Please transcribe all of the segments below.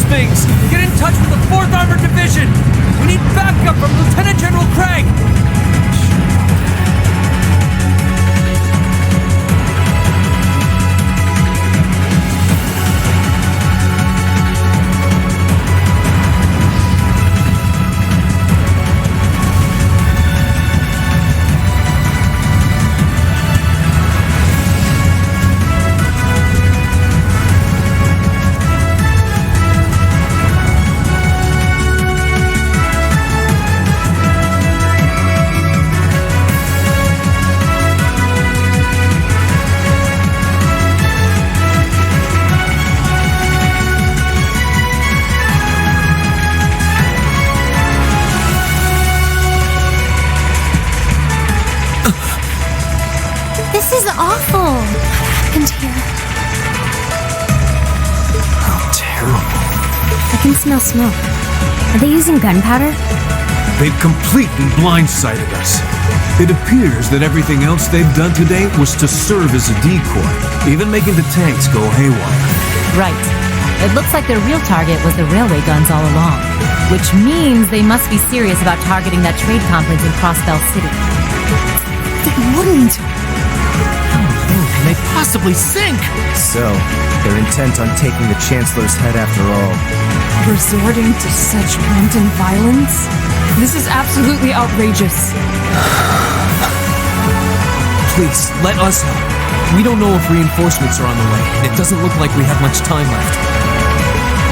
things! Get in touch with the 4th Armored Division! We need backup from Lieutenant General Craig! This is awful. What happened here? How terrible. I can smell smoke. Are they using gunpowder? They've completely blindsided us. It appears that everything else they've done today was to serve as a decoy, even making the tanks go haywire. Right. It looks like their real target was the railway guns all along, which means they must be serious about targeting that trade complex in Crossbell City. They wouldn't. How can they possibly sink? So, they're intent on taking the Chancellor's head after all. Resorting to such wanton violence? This is absolutely outrageous. Please, let us help. We don't know if reinforcements are on the way, and it doesn't look like we have much time left.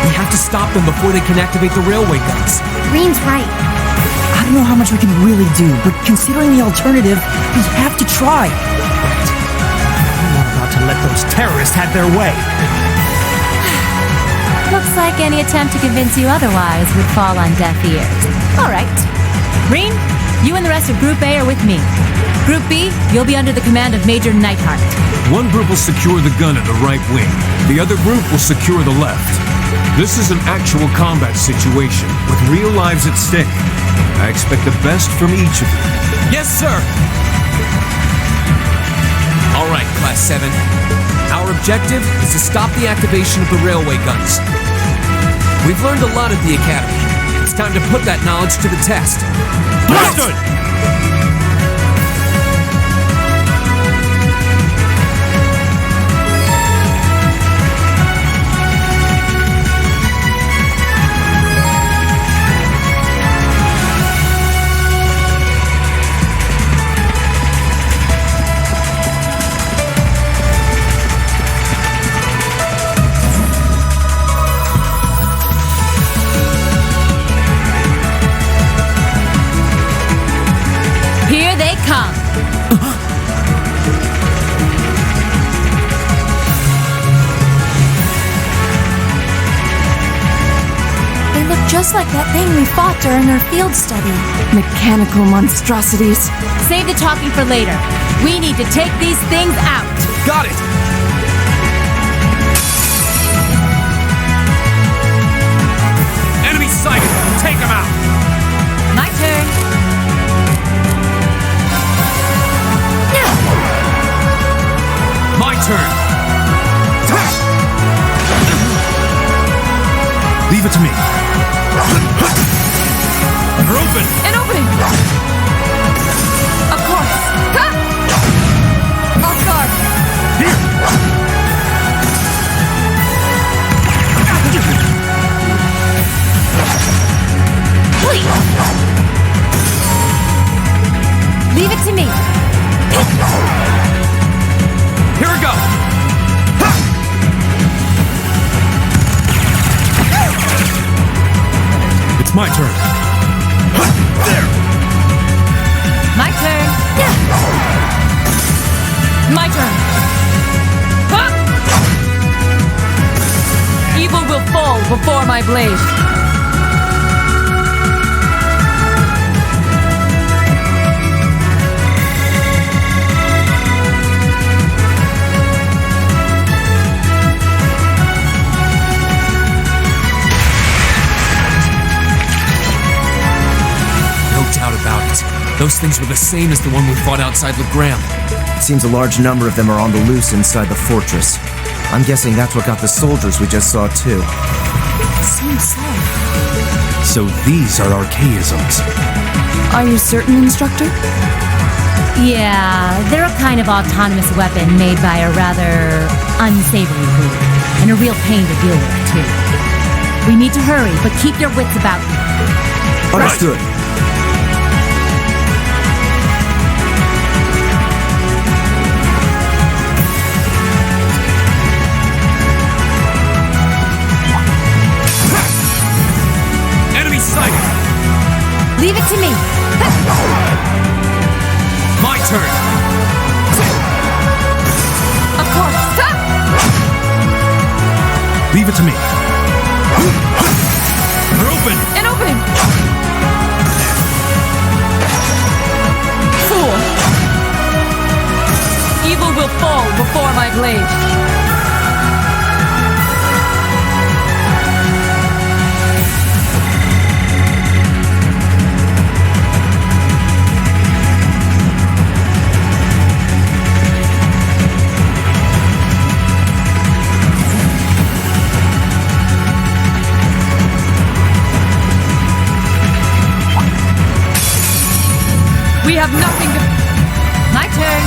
We have to stop them before they can activate the railway guns. Green's right. I don't know how much we can really do, but considering the alternative, we have to try. Right. I'm not about to let those terrorists have their way. Looks like any attempt to convince you otherwise would fall on deaf ears. All right. Green, you and the rest of Group A are with me. Group B, you'll be under the command of Major Neidhart. One group will secure the gun in the right wing. The other group will secure the left. This is an actual combat situation with real lives at stake. I expect the best from each of you. Yes, sir! All right, Class 7. Our objective is to stop the activation of the railway guns. We've learned a lot at the Academy. It's time to put that knowledge to the test. Understood! Here they come. They look just like that thing we fought during our field study. Mechanical monstrosities. Save the talking for later. We need to take these things out. Got it! Enemy sighted! Take them out! My turn. My turn! Leave it to me. You're open! An opening! Of course! Ha! Off guard! Here! Please. Leave it to me. Here we go! It's my turn. There! My turn. My turn! Ha! Evil will fall before my blade. Those things were the same as the one we fought outside Legram. It seems a large number of them are on the loose inside the fortress. I'm guessing that's what got the soldiers we just saw too. Same seems so. So these are archaisms. Are you certain, Instructor? Yeah, they're a kind of autonomous weapon made by a rather unsavory group, and a real pain to deal with, too. We need to hurry, but keep your wits about you. Understood. Enemy sighted! Leave it to me. My turn! Of course. Leave it to me. They're open! An opening! Fool! Evil will fall before my blade. We have nothing to... My turn.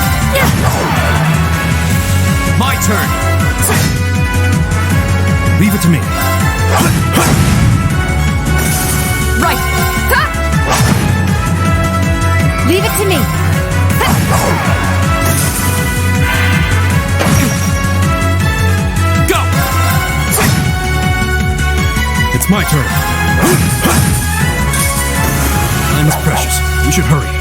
My turn! Leave it to me. Right! Leave it to me. Go! It's my turn. Time is precious. We should hurry.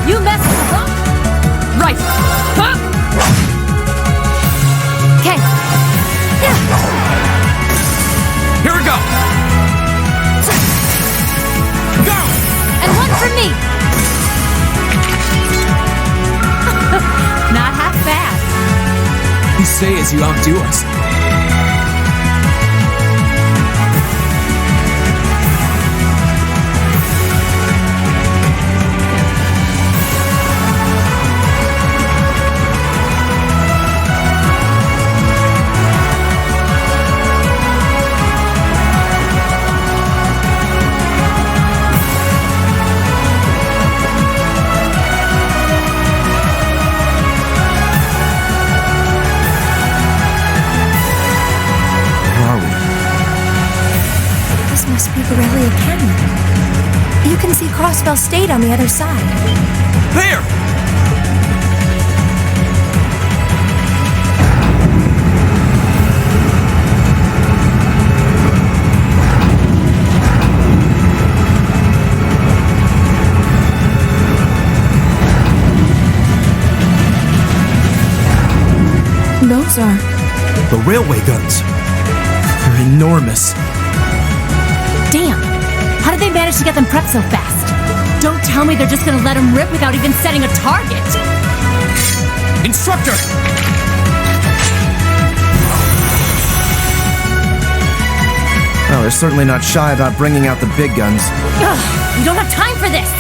You messed up. Right! Okay. Here we go! Go! And one for me. Not half bad. You say as you outdo us. This must be Borrelia Canyon. You can see Crossbell State on the other side. There! Those are... The railway guns. They're enormous. Damn. How did they manage to get them prepped so fast? Don't tell me they're just gonna let them rip without even setting a target. Instructor! Well, they're certainly not shy about bringing out the big guns. Ugh, we don't have time for this.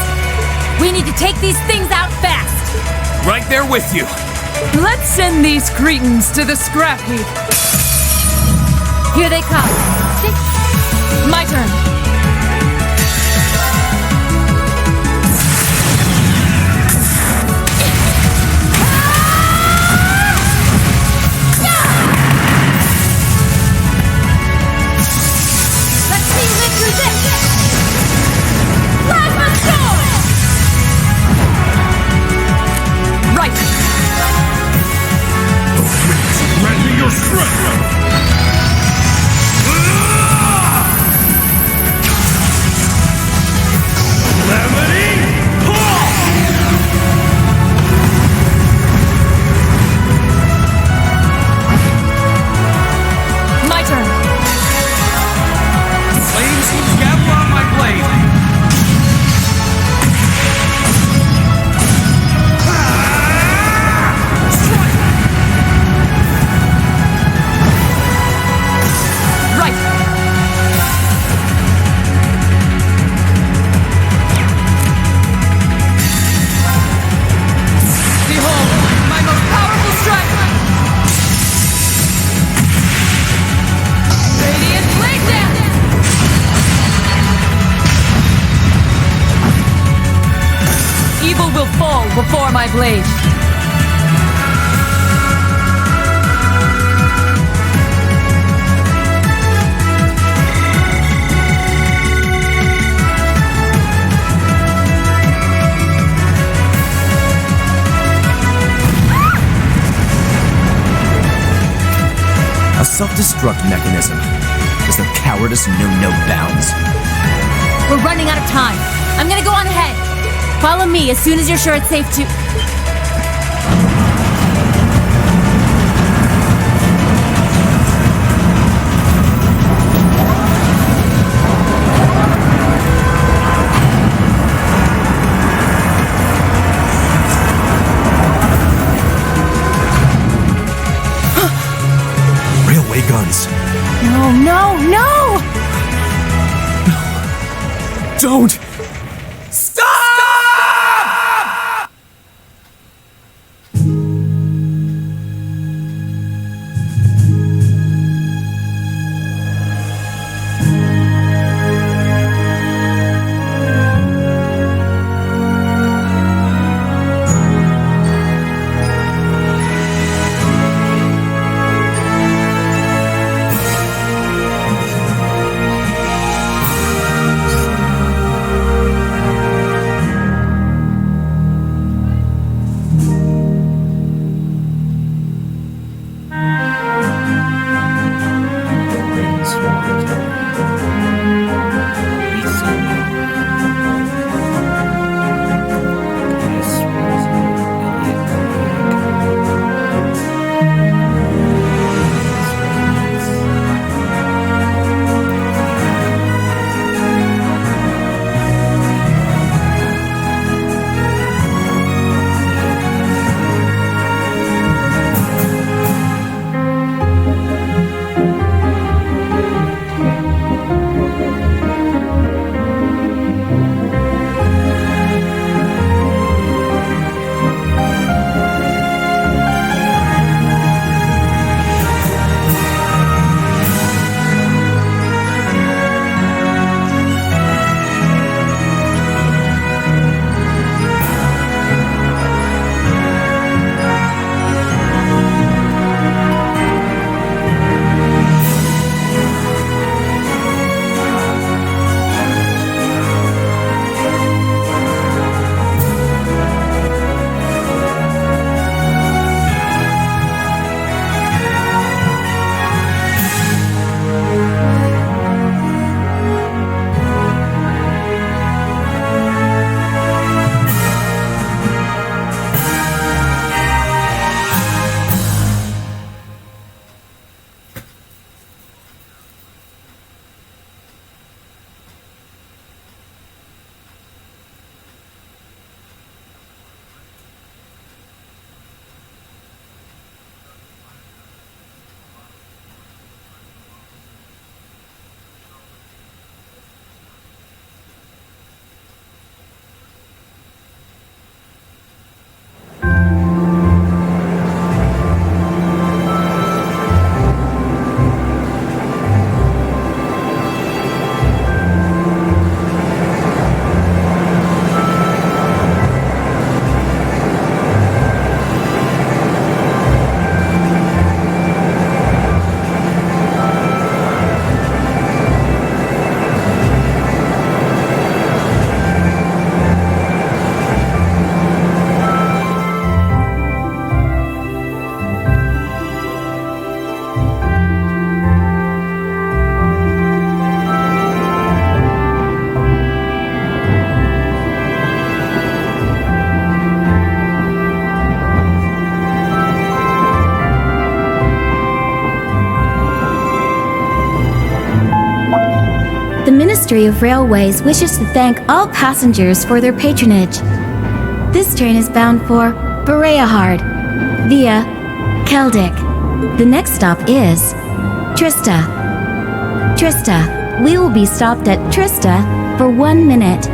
We need to take these things out fast. Right there with you. Let's send these cretins to the scrap heap. Here they come. My turn. Let's see you live through this. Plasma sword! Right! Grant me your strength! Evil will fall before my blade. A self-destruct mechanism. Does their cowardice know no bounds? We're running out of time. I'm gonna go on ahead. Follow me as soon as you're sure it's safe to... Railway guns. No, no, no! Don't! Ministry of Railways wishes to thank all passengers for their patronage. This train is bound for Bereahard via Keldik. The next stop is Trista. Trista. We will be stopped at Trista for 1 minute.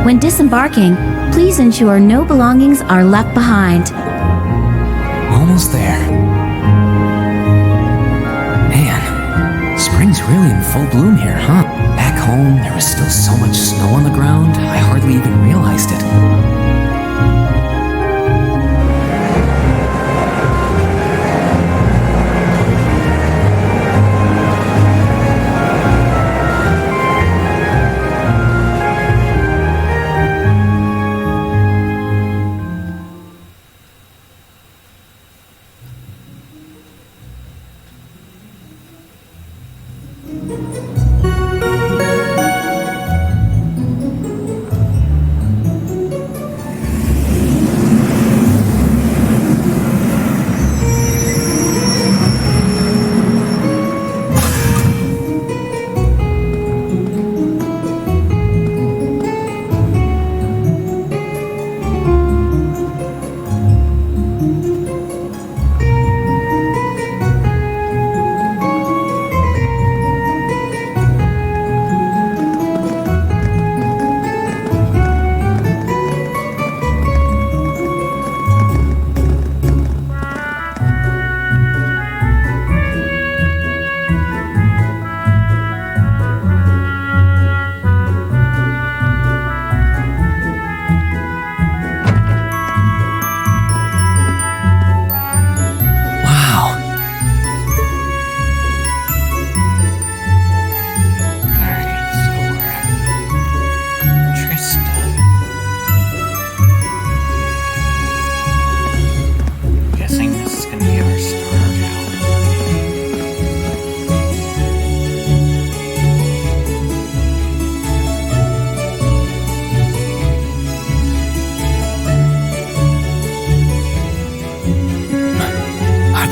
When disembarking, please ensure no belongings are left behind. Almost there. Man, spring's really in full bloom here, huh? Back home, there was still so much snow on the ground, I hardly even realized it.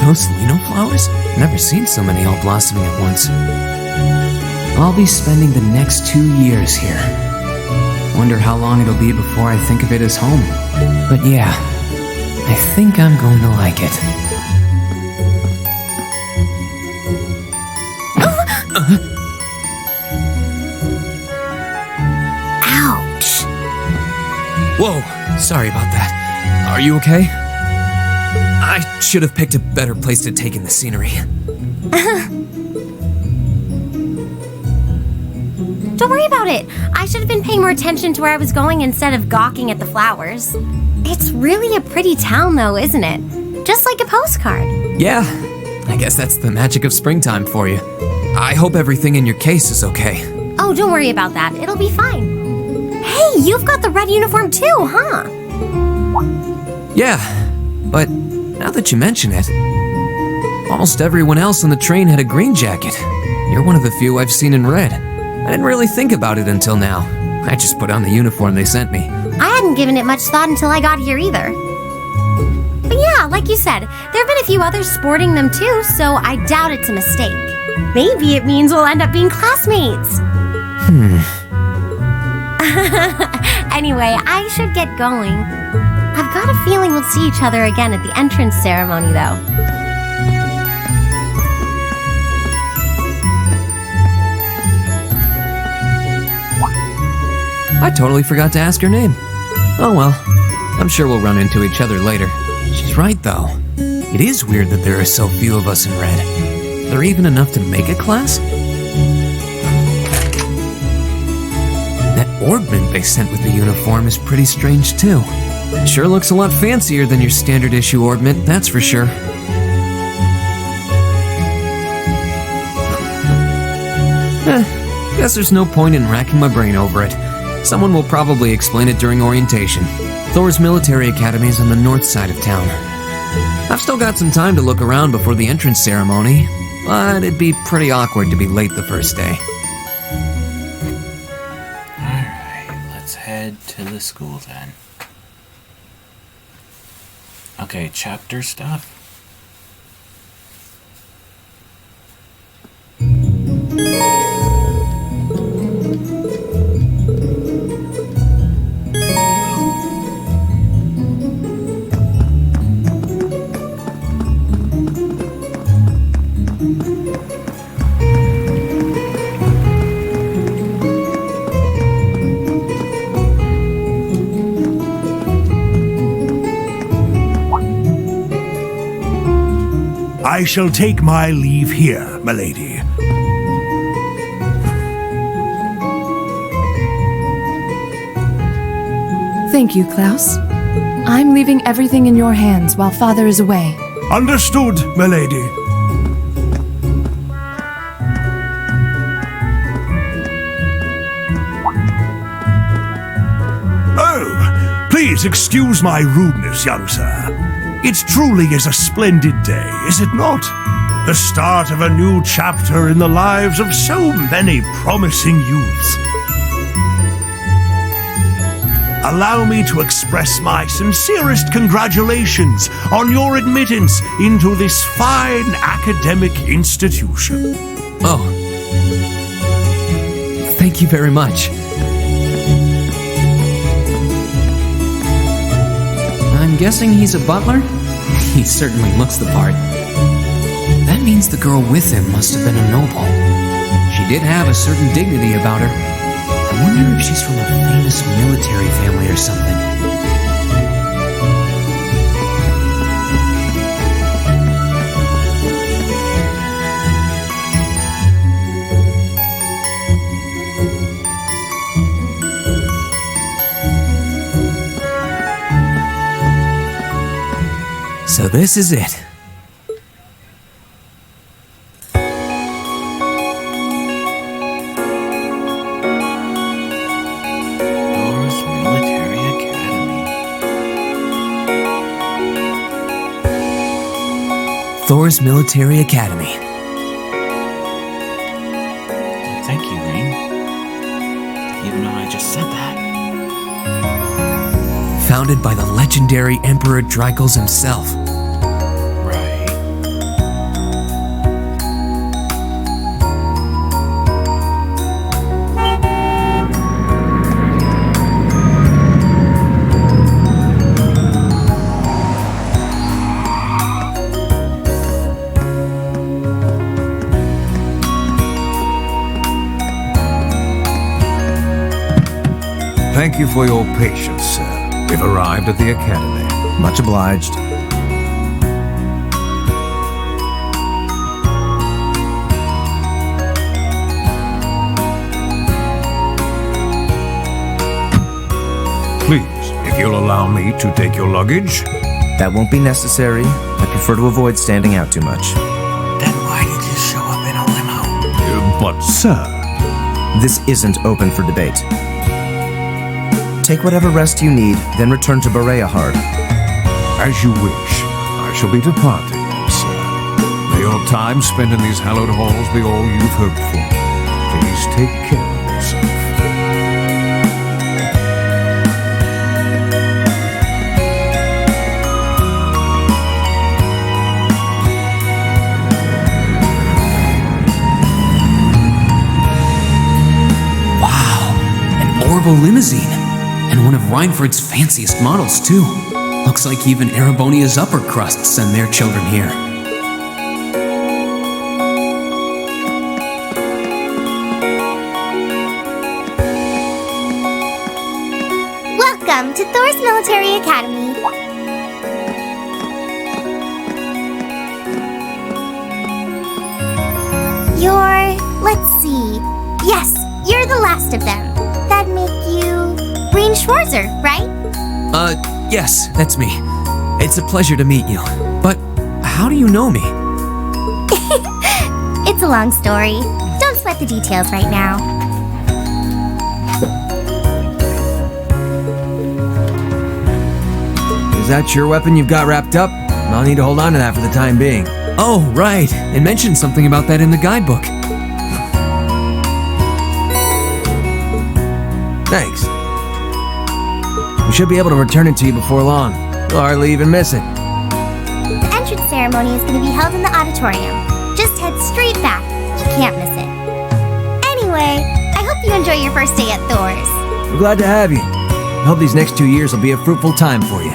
those Lino flowers? Never seen so many all blossoming at once. I'll be spending the next 2 years here. Wonder how long it'll be before I think of it as home. But yeah, I think I'm going to like it. Ouch. Whoa, sorry about that. Are you okay? I should have picked a better place to take in the scenery. Don't worry about it. I should have been paying more attention to where I was going instead of gawking at the flowers. It's really a pretty town, though, isn't it? Just like a postcard. Yeah, I guess that's the magic of springtime for you. I hope everything in your case is okay. Oh, don't worry about that. It'll be fine. Hey, you've got the red uniform too, huh? Yeah, but now that you mention it, almost everyone else on the train had a green jacket. You're one of the few I've seen in red. I didn't really think about it until now. I just put on the uniform they sent me. I hadn't given it much thought until I got here either. But yeah, like you said, there have been a few others sporting them too, so I doubt it's a mistake. Maybe it means we'll end up being classmates. Anyway, I should get going. I've got a feeling we'll see each other again at the entrance ceremony, though. I totally forgot to ask her name. Oh well, I'm sure we'll run into each other later. She's right though. It is weird that there are so few of us in red. Are there even enough to make a class? That orbment they sent with the uniform is pretty strange too. Sure looks a lot fancier than your standard issue orbment, that's for sure. Guess there's no point in racking my brain over it. Someone will probably explain it during orientation. Thor's military academy is on the north side of town. I've still got some time to look around before the entrance ceremony, but it'd be pretty awkward to be late the first day. Alright, let's head to the school then. Okay, chapter stuff. I shall take my leave here, milady. Thank you, Klaus. I'm leaving everything in your hands while Father is away. Understood, milady. Oh, please excuse my rudeness, young sir. It truly is a splendid day, is it not? The start of a new chapter in the lives of so many promising youths. Allow me to express my sincerest congratulations on your admittance into this fine academic institution. Oh. Thank you very much. I'm guessing he's a butler? He certainly looks the part. That means the girl with him must have been a noble. She did have a certain dignity about her. I wonder if she's from a famous military family or something. So this is it. Thor's Military Academy. Thor's Military Academy. Thank you, Ring. Even though I just said that. Founded by the legendary Emperor Dreikels himself. Right. Thank you for your patience, sir. We've arrived at the Academy. Much obliged. Please, if you'll allow me to take your luggage. That won't be necessary. I prefer to avoid standing out too much. Then why did you show up in a limo? But, sir... This isn't open for debate. Take whatever rest you need, then return to Bereahard. As you wish. I shall be departing then, sir. May your time spent in these hallowed halls be all you've hoped for. Please take care of yourself. Orville limousine, and one of Reinford's fanciest models, too. Looks like even Erebonia's upper crust send their children here. Welcome to Thor's Military Academy. Let's see. Yes, you're the last of them. That'd make you Rean Schwarzer, right? Yes, that's me. It's a pleasure to meet you. But how do you know me? It's a long story. Don't sweat the details right now. Is that your weapon you've got wrapped up? I'll need to hold on to that for the time being. Oh, right. It mentioned something about that in the guidebook. Thanks. We should be able to return it to you before long. You'll hardly even miss it. The entrance ceremony is going to be held in the auditorium. Just head straight back. You can't miss it. Anyway, I hope you enjoy your first day at Thor's. I'm glad to have you. I hope these next 2 years will be a fruitful time for you.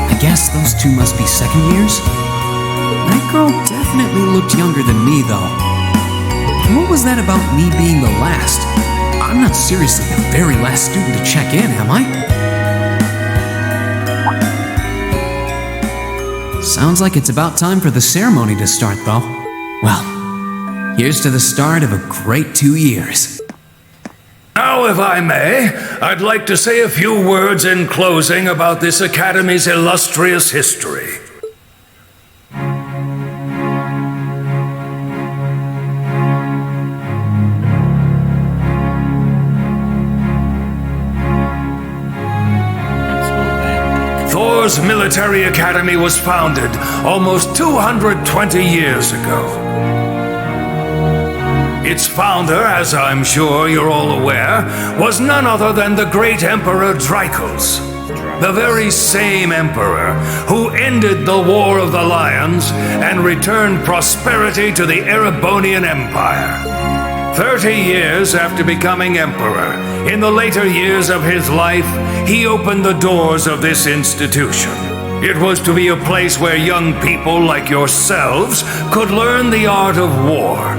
I guess those two must be second years? That girl definitely looked younger than me, though. What was that about me being the last? I'm not seriously the very last student to check in, am I? Sounds like it's about time for the ceremony to start, though. Well, here's to the start of a great 2 years. Now, if I may, I'd like to say a few words in closing about this Academy's illustrious history. Thor's Military Academy was founded almost 220 years ago. Its founder, as I'm sure you're all aware, was none other than the great Emperor Drycles, the very same emperor who ended the War of the Lions and returned prosperity to the Erebonian Empire. 30 years after becoming emperor, in the later years of his life, he opened the doors of this institution. It was to be a place where young people like yourselves could learn the art of war.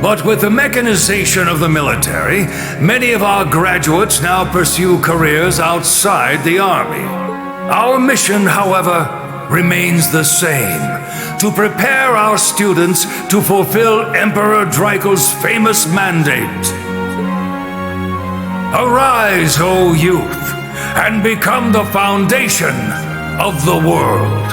But with the mechanization of the military, many of our graduates now pursue careers outside the army. Our mission, however, remains the same: to prepare our students to fulfill Emperor Drycles' famous mandate. Arise, O youth, and become the foundation of the world.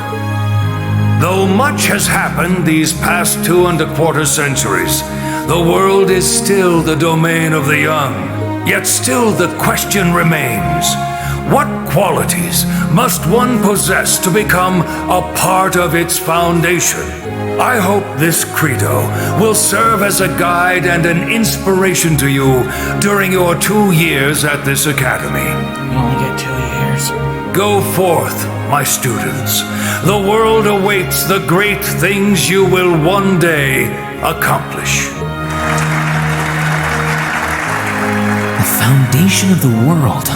Though much has happened these past 2¼ centuries, the world is still the domain of the young. Yet still the question remains: what qualities must one possess to become a part of its foundation? I hope this credo will serve as a guide and an inspiration to you during your 2 years at this academy. You only get 2 years. Go forth, my students. The world awaits the great things you will one day accomplish. The foundation of the world.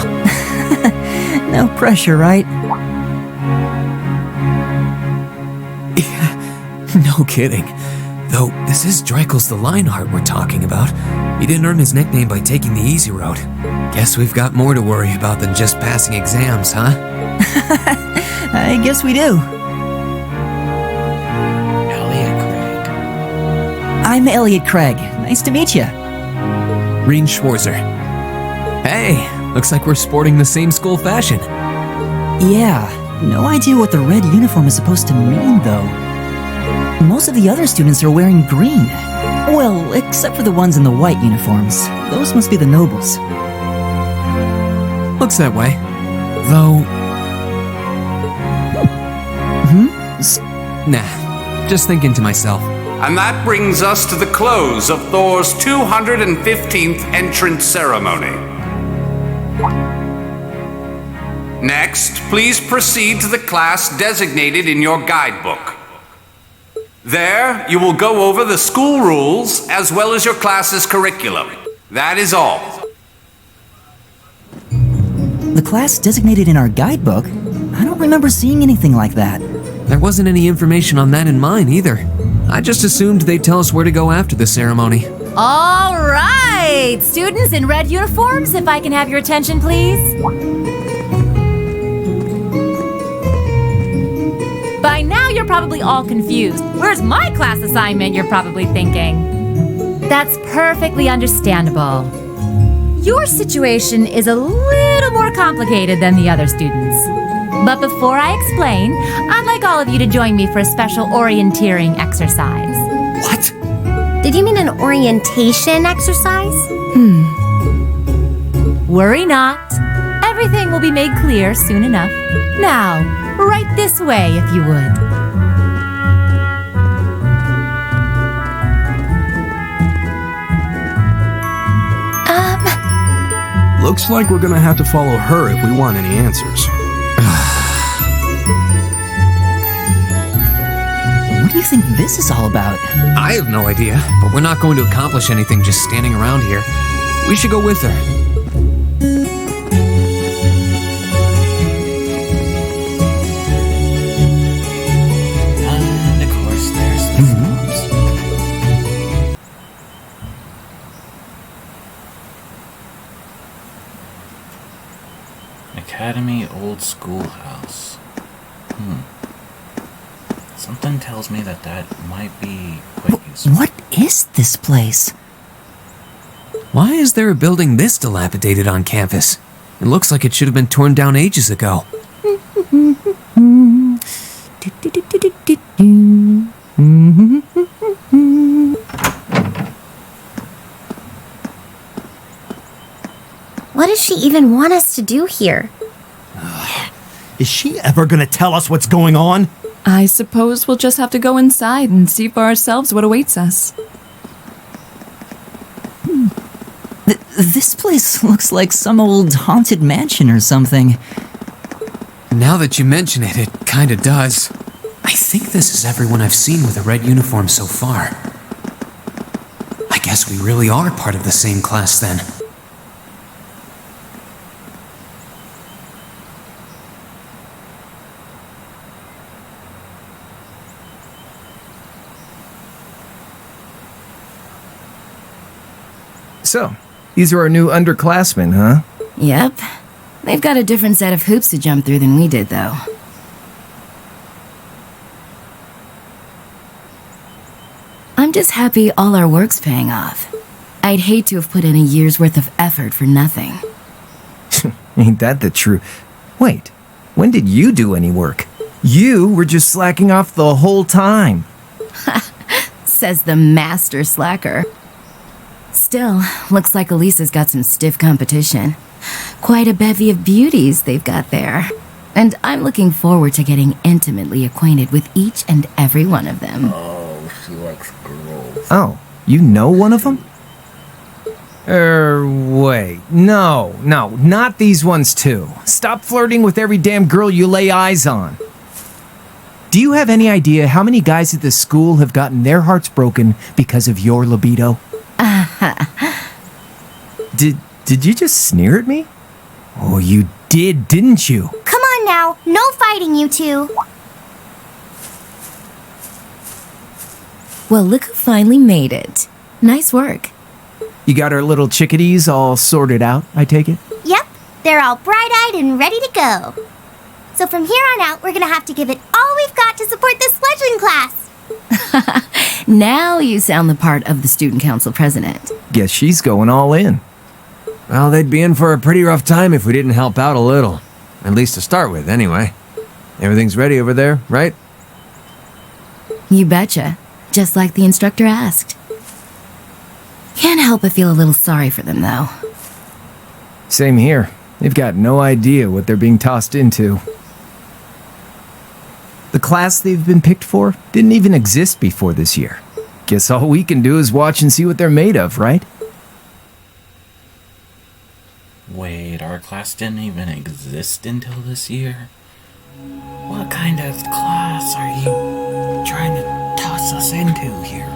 No pressure, right? No kidding. Though, this is Dreikel's the Lionheart we're talking about. He didn't earn his nickname by taking the easy road. Guess we've got more to worry about than just passing exams, huh? I guess we do. Elliot Craig. I'm Elliot Craig. Nice to meet you. Rean Schwarzer. Hey, looks like we're sporting the same school fashion. Yeah, no idea what the red uniform is supposed to mean, though. Most of the other students are wearing green. Well, except for the ones in the white uniforms. Those must be the nobles. Looks that way. Though... Nah, just thinking to myself. And that brings us to the close of Thor's 215th entrance ceremony. Next, please proceed to the class designated in your guidebook. There, you will go over the school rules as well as your class's curriculum. That is all. The class designated in our guidebook? I don't remember seeing anything like that. There wasn't any information on that in mine either. I just assumed they'd tell us where to go after the ceremony. All right! Students in red uniforms, if I can have your attention, please. By now, you're probably all confused. Where's my class assignment, you're probably thinking. That's perfectly understandable. Your situation is a little more complicated than the other students. But before I explain, I'd like all of you to join me for a special orienteering exercise. What? Did you mean an orientation exercise? Worry not. Everything will be made clear soon enough. Now, right this way, if you would. Looks like we're gonna have to follow her if we want any answers. What do you think this is all about? I have no idea, but we're not going to accomplish anything just standing around here. We should go with her. And of course, there's the forms. Academy Old Schoolhouse. Something tells me that might be quite useful. What is this place? Why is there a building this dilapidated on campus? It looks like it should have been torn down ages ago. What does she even want us to do here? Is she ever gonna tell us what's going on? I suppose we'll just have to go inside and see for ourselves what awaits us. This place looks like some old haunted mansion or something. Now that you mention it, it kinda does. I think this is everyone I've seen with a red uniform so far. I guess we really are part of the same class then. So, these are our new underclassmen, huh? Yep. They've got a different set of hoops to jump through than we did, though. I'm just happy all our work's paying off. I'd hate to have put in a year's worth of effort for nothing. Ain't that the truth? Wait, when did you do any work? You were just slacking off the whole time. Says the master slacker. Still, looks like Elisa's got some stiff competition. Quite a bevy of beauties they've got there. And I'm looking forward to getting intimately acquainted with each and every one of them. Oh, she likes girls. Oh, you know one of them? Wait. No, not these ones too. Stop flirting with every damn girl you lay eyes on. Do you have any idea how many guys at this school have gotten their hearts broken because of your libido? Did you just sneer at me? Oh, you did, didn't you? Come on now, no fighting, you two. Well, look who finally made it. Nice work. You got our little chickadees all sorted out, I take it? Yep, they're all bright-eyed and ready to go. So from here on out, we're gonna have to give it all we've got to support this fledgling class. Now you sound the part of the student council president. Guess she's going all in. Well, they'd be in for a pretty rough time if we didn't help out a little. At least to start with, anyway. Everything's ready over there, right? You betcha. Just like the instructor asked. Can't help but feel a little sorry for them, though. Same here. They've got no idea what they're being tossed into. The class they've been picked for didn't even exist before this year. Guess all we can do is watch and see what they're made of, right? Wait, our class didn't even exist until this year? What kind of class are you trying to toss us into here?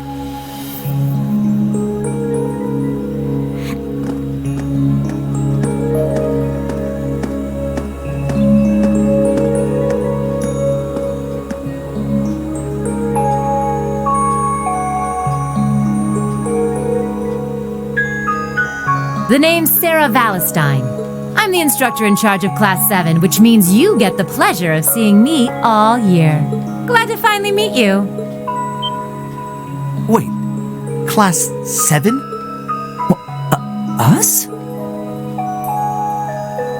The name's Sarah Valestine. I'm the instructor in charge of Class 7, which means you get the pleasure of seeing me all year. Glad to finally meet you. Wait, Class 7? Us?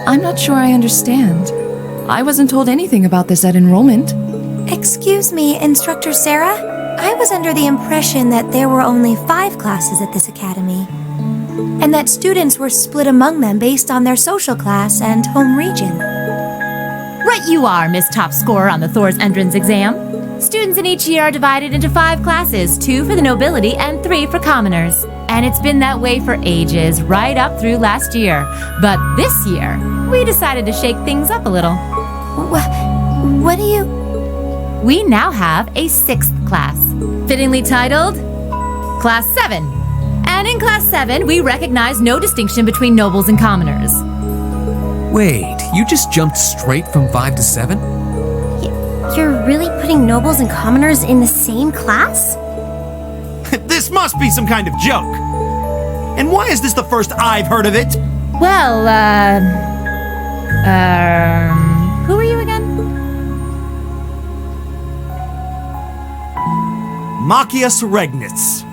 I'm not sure I understand. I wasn't told anything about this at enrollment. Excuse me, Instructor Sarah? I was under the impression that there were only 5 classes at this academy, and that students were split among them based on their social class and home region. Right you are, Miss Top Scorer on the Thor's entrance exam. Students in each year are divided into 5 classes, 2 for the nobility and 3 for commoners. And it's been that way for ages, right up through last year. But this year, we decided to shake things up a little. What do you... We now have a 6th class, fittingly titled Class 7. And in Class 7, we recognize no distinction between nobles and commoners. Wait, you just jumped straight from 5 to 7? You're really putting nobles and commoners in the same class? This must be some kind of joke. And why is this the first I've heard of it? Well, who are you again? Machias Regnitz.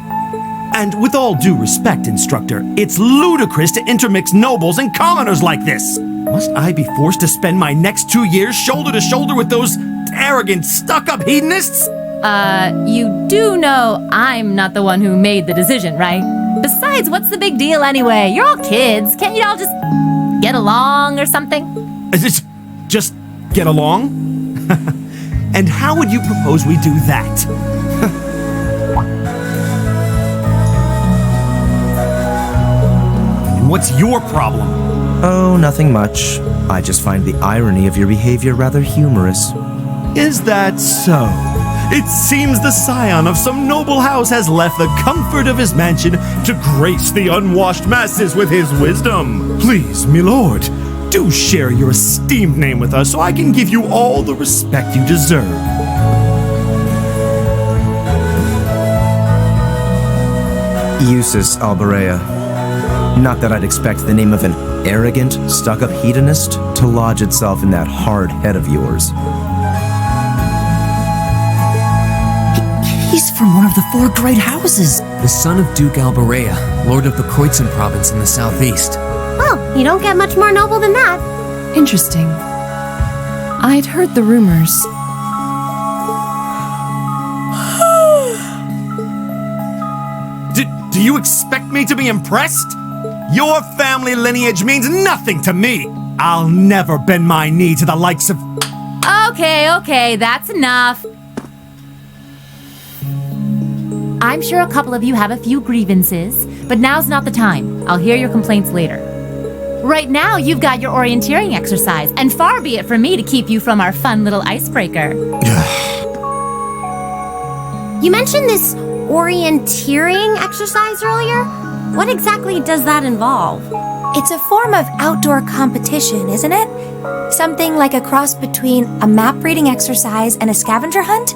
And with all due respect, Instructor, it's ludicrous to intermix nobles and commoners like this. Must I be forced to spend my next 2 years shoulder to shoulder with those arrogant, stuck-up hedonists? You do know I'm not the one who made the decision, right? Besides, what's the big deal anyway? You're all kids. Can't you all just get along or something? Just get along? And how would you propose we do that? And what's your problem? Oh, nothing much. I just find the irony of your behavior rather humorous. Is that so? It seems the scion of some noble house has left the comfort of his mansion to grace the unwashed masses with his wisdom. Please, milord, do share your esteemed name with us so I can give you all the respect you deserve. Eustace Alberea. Not that I'd expect the name of an arrogant, stuck-up hedonist to lodge itself in that hard head of yours. He's from one of the 4 great houses. The son of Duke Alberea, lord of the Koitzen province in the southeast. Well, you don't get much more noble than that. Interesting. I'd heard the rumors. Do you expect me to be impressed? Your family lineage means nothing to me. I'll never bend my knee to the likes of... Okay, that's enough. I'm sure a couple of you have a few grievances, but now's not the time. I'll hear your complaints later. Right now, you've got your orienteering exercise, and far be it from me to keep you from our fun little icebreaker. You mentioned this orienteering exercise earlier? What exactly does that involve? It's a form of outdoor competition, isn't it? Something like a cross between a map reading exercise and a scavenger hunt?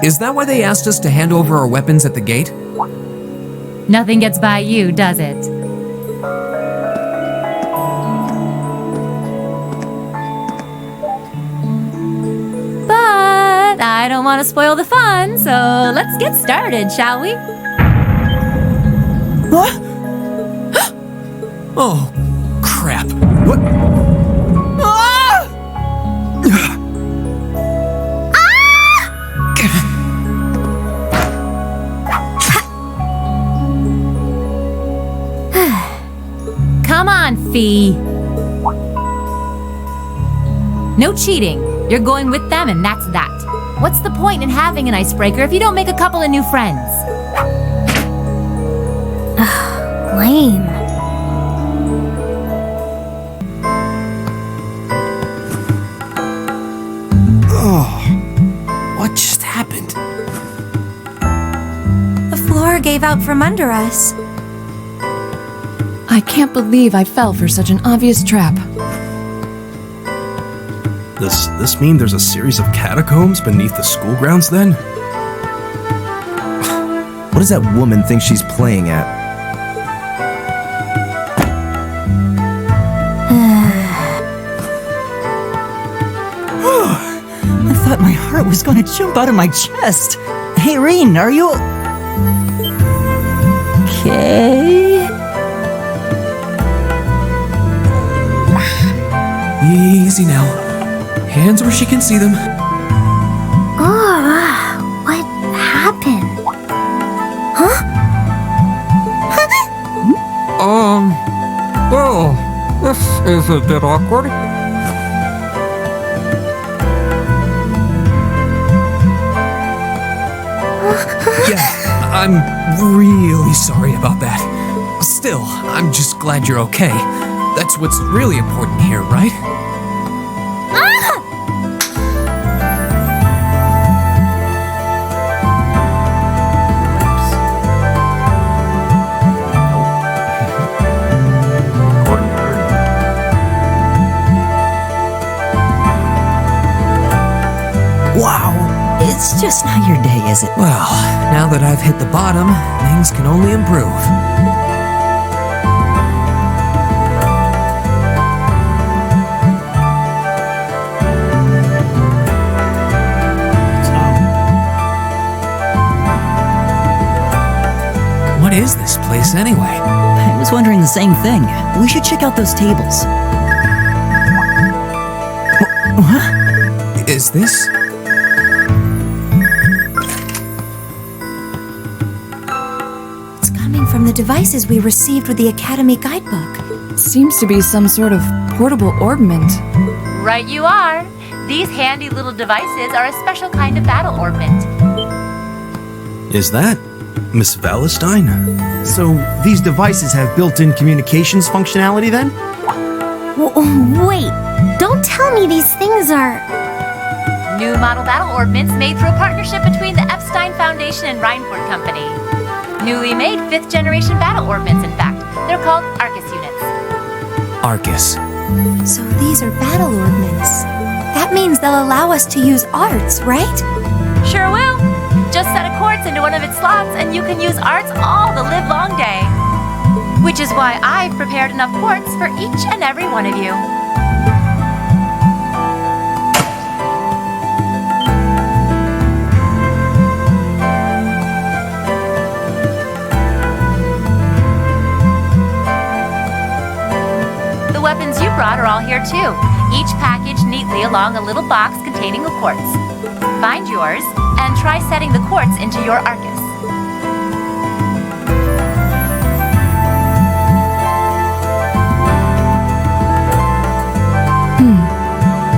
Is that why they asked us to hand over our weapons at the gate? Nothing gets by you, does it? But I don't want to spoil the fun, so let's get started, shall we? What? Oh, crap. What? Come on, Fee. No cheating. You're going with them and that's that. What's the point in having an icebreaker if you don't make a couple of new friends? Lame. Oh, what just happened? The floor gave out from under us. I can't believe I fell for such an obvious trap. Does this mean there's a series of catacombs beneath the school grounds then? What does that woman think she's playing at? I thought my heart was going to jump out of my chest. Hey, Reen, are you... okay? Easy now. Hands where she can see them. Oh, what happened? Huh? Well, this is a bit awkward. Yeah, I'm really sorry about that. Still, I'm just glad you're okay. That's what's really important here, right? Wow, it's just not your day, is it? Well, now that I've hit the bottom, things can only improve. What is this place anyway? I was wondering the same thing. We should check out those tables. What? Is this? It's coming from the devices we received with the Academy Guidebook. Seems to be some sort of portable orbment. Right you are. These handy little devices are a special kind of battle orbment. Is that Miss Valentine? So these devices have built-in communications functionality then? Wait, don't tell me these things are... New model battle orbments made through a partnership between the Epstein Foundation and Reinford Company. Newly made 5th generation battle orbments, in fact. They're called Arcus units. Arcus. So these are battle orbments. That means they'll allow us to use arts, right? Sure will. Just set a quartz into one of its slots and you can use arts all the livelong day. Which is why I've prepared enough quartz for each and every one of you. The weapons you brought are all here too, each packaged neatly along a little box containing a quartz. Find yours and try setting the quartz into your Arcus.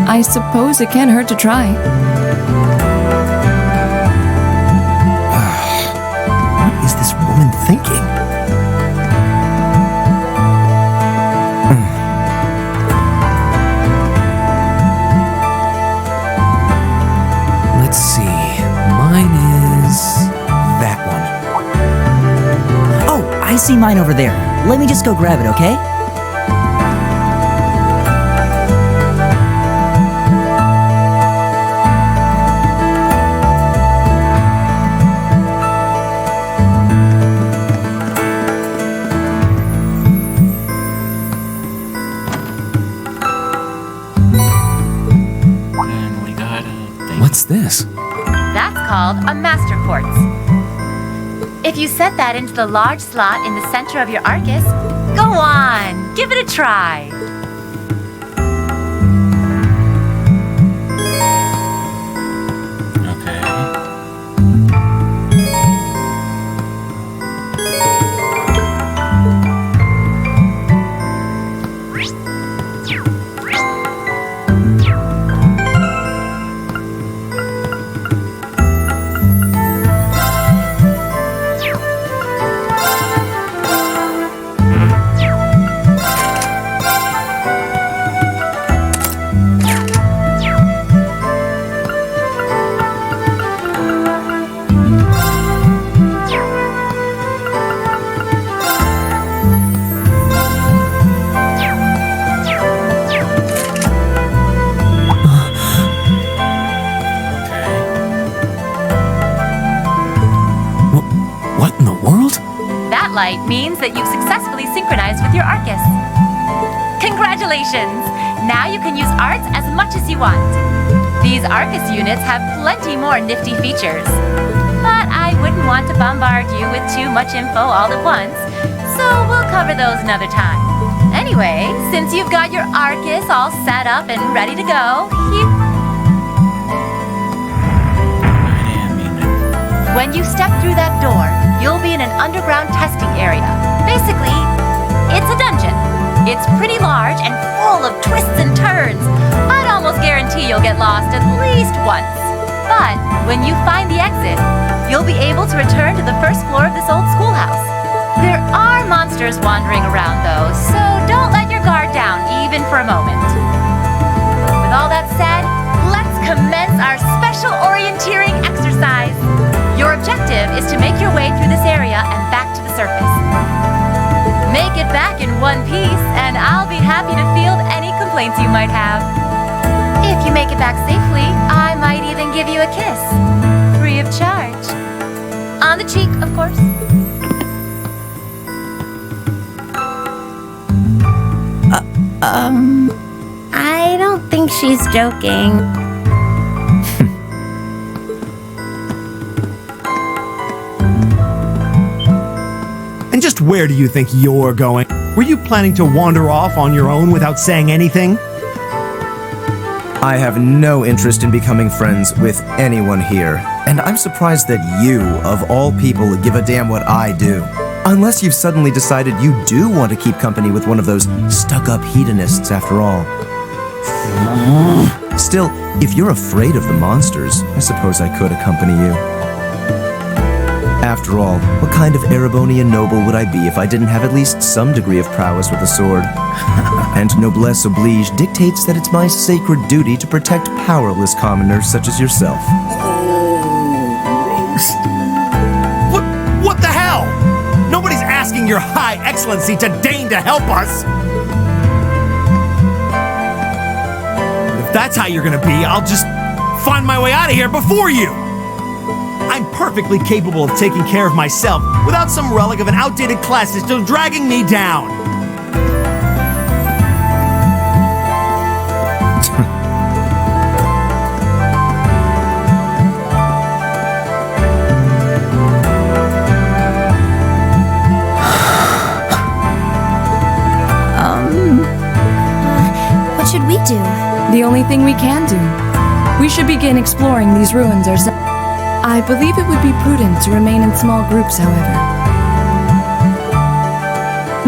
I suppose it can't hurt to try. What is this woman thinking? Let's see. Mine is that one. Oh, I see mine over there. Let me just go grab it, okay? this? That's called a master quartz. If you set that into the large slot in the center of your Arcus, go on, give it a try. Light means that you've successfully synchronized with your Arcus. Congratulations! Now you can use arts as much as you want. These Arcus units have plenty more nifty features. But I wouldn't want to bombard you with too much info all at once, so we'll cover those another time. Anyway, since you've got your Arcus all set up and ready to go, when you step through that door, you'll be in an underground testing area. Basically, it's a dungeon. It's pretty large and full of twists and turns. I'd almost guarantee you'll get lost at least once. But when you find the exit, you'll be able to return to the first floor of this old schoolhouse. There are monsters wandering around, though, so don't let your guard down even for a moment. With all that said, let's commence our special orienteering exercise. Your objective is to make your way through this area and back to the surface. Make it back in one piece, and I'll be happy to field any complaints you might have. If you make it back safely, I might even give you a kiss. Free of charge. On the cheek, of course. I don't think she's joking. And just where do you think you're going? Were you planning to wander off on your own without saying anything? I have no interest in becoming friends with anyone here, and I'm surprised that you, of all people, give a damn what I do. Unless you've suddenly decided you do want to keep company with one of those stuck-up hedonists after all. Still, if you're afraid of the monsters, I suppose I could accompany you. After all, what kind of Erebonian noble would I be if I didn't have at least some degree of prowess with a sword? And noblesse oblige dictates that it's my sacred duty to protect powerless commoners such as yourself. What the hell? Nobody's asking your high excellency to deign to help us! If that's how you're gonna be, I'll just find my way out of here before you! I'm perfectly capable of taking care of myself without some relic of an outdated class system dragging me down. What should we do? The only thing we can do. We should begin exploring these ruins ourselves. I believe it would be prudent to remain in small groups, however.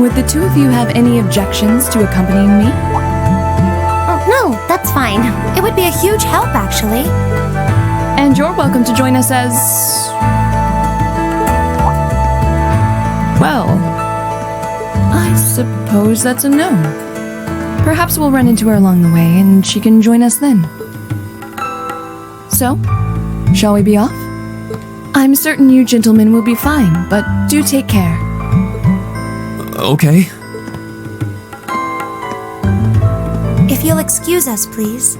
Would the two of you have any objections to accompanying me? Oh, no, that's fine. It would be a huge help, actually. And you're welcome to join us as... well, I suppose that's a no. Perhaps we'll run into her along the way and she can join us then. So, shall we be off? I'm certain you gentlemen will be fine, but do take care. Okay. If you'll excuse us, please.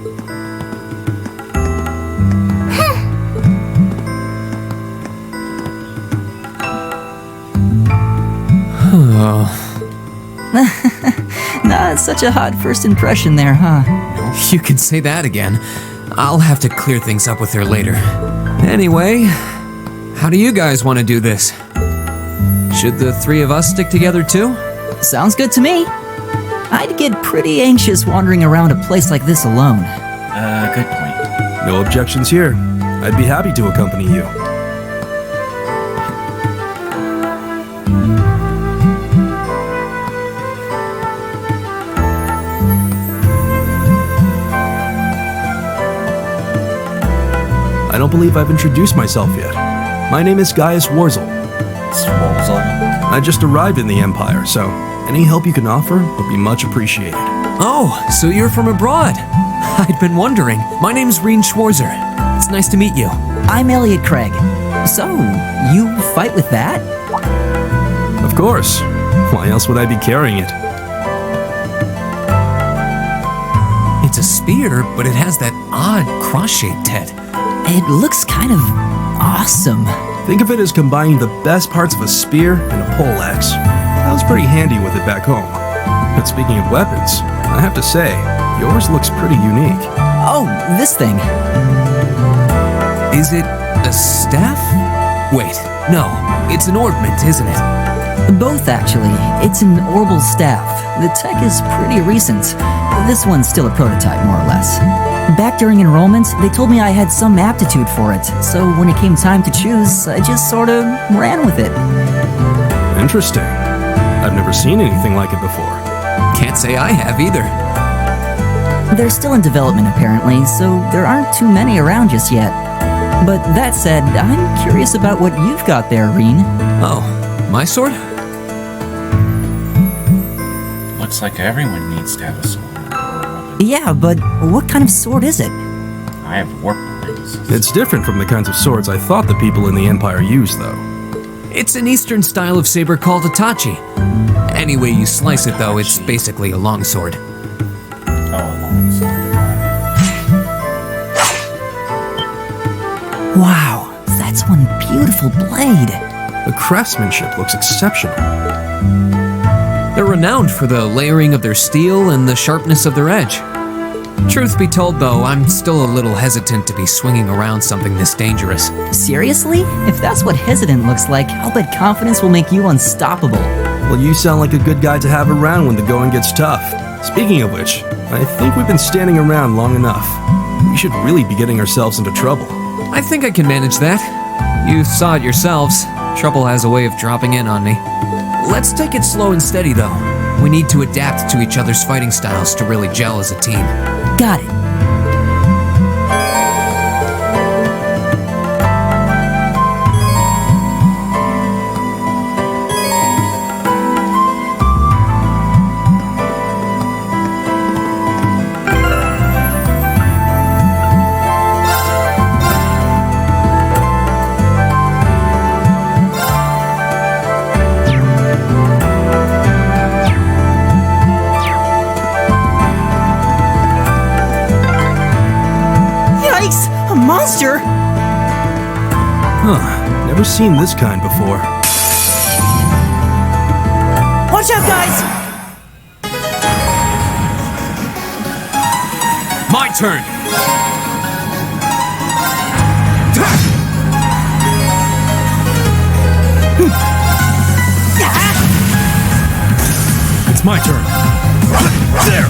Nah, it's such a hot first impression there, huh? You could say that again. I'll have to clear things up with her later. Anyway, how do you guys want to do this? Should the three of us stick together too? Sounds good to me. I'd get pretty anxious wandering around a place like this alone. Good point. No objections here. I'd be happy to accompany you. I don't believe I've introduced myself yet. My name is Gaius Warzel. I just arrived in the Empire, so any help you can offer would be much appreciated. Oh, so you're from abroad. I'd been wondering. My name's Reen Schwarzer. It's nice to meet you. I'm Elliot Craig. So, you fight with that? Of course. Why else would I be carrying it? It's a spear, but it has that odd cross-shaped head. It looks kind of awesome. Think of it as combining the best parts of a spear and a poleaxe. I was pretty handy with it back home. But speaking of weapons, I have to say, yours looks pretty unique. Oh, this thing. Is it a staff? Wait, no, it's an ornament, isn't it? Both, actually. It's an orbital staff. The tech is pretty recent. This one's still a prototype, more or less. Back during enrollment, they told me I had some aptitude for it, so when it came time to choose, I just sort of ran with it. Interesting. I've never seen anything like it before. Can't say I have either. They're still in development, apparently, so there aren't too many around just yet. But that said, I'm curious about what you've got there, Reen. Oh, my sword? Looks like everyone needs to have a sword. Yeah, but what kind of sword is it? I have warp weapons. It's different from the kinds of swords I thought the people in the Empire used, though. It's an eastern style of saber called a tachi. Any way you slice it, though, it's basically a longsword. Wow, that's one beautiful blade. The craftsmanship looks exceptional. They're renowned for the layering of their steel and the sharpness of their edge. Truth be told, though, I'm still a little hesitant to be swinging around something this dangerous. Seriously? If that's what hesitant looks like, I'll bet confidence will make you unstoppable. Well, you sound like a good guy to have around when the going gets tough. Speaking of which, I think we've been standing around long enough. We should really be getting ourselves into trouble. I think I can manage that. You saw it yourselves. Trouble has a way of dropping in on me. Let's take it slow and steady, though. We need to adapt to each other's fighting styles to really gel as a team. Got it. Monster! Huh, never seen this kind before. Watch out, guys! My turn! It's my turn. There!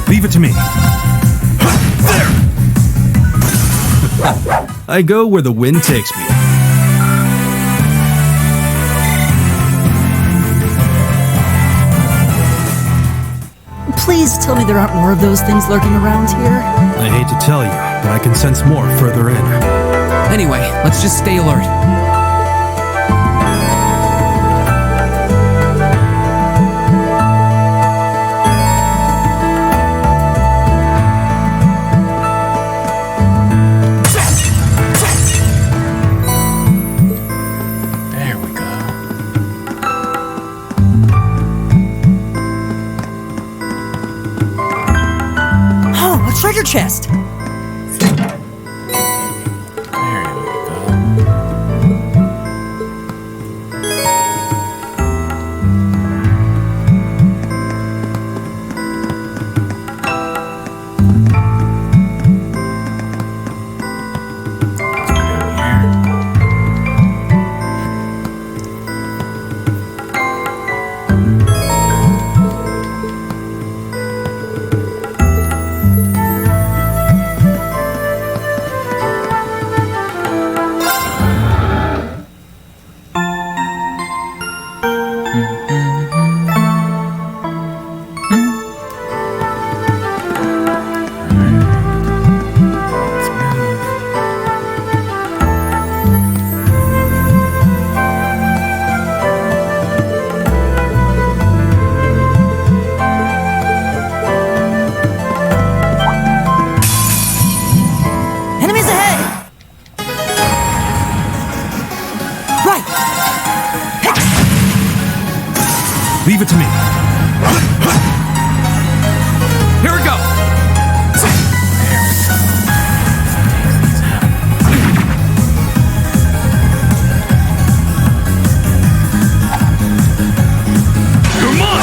Leave it to me. There! I go where the wind takes me. Please tell me there aren't more of those things lurking around here. I hate to tell you, but I can sense more further in. Anyway, let's just stay alert. Treasure chest! it to me. Here we go. Come on!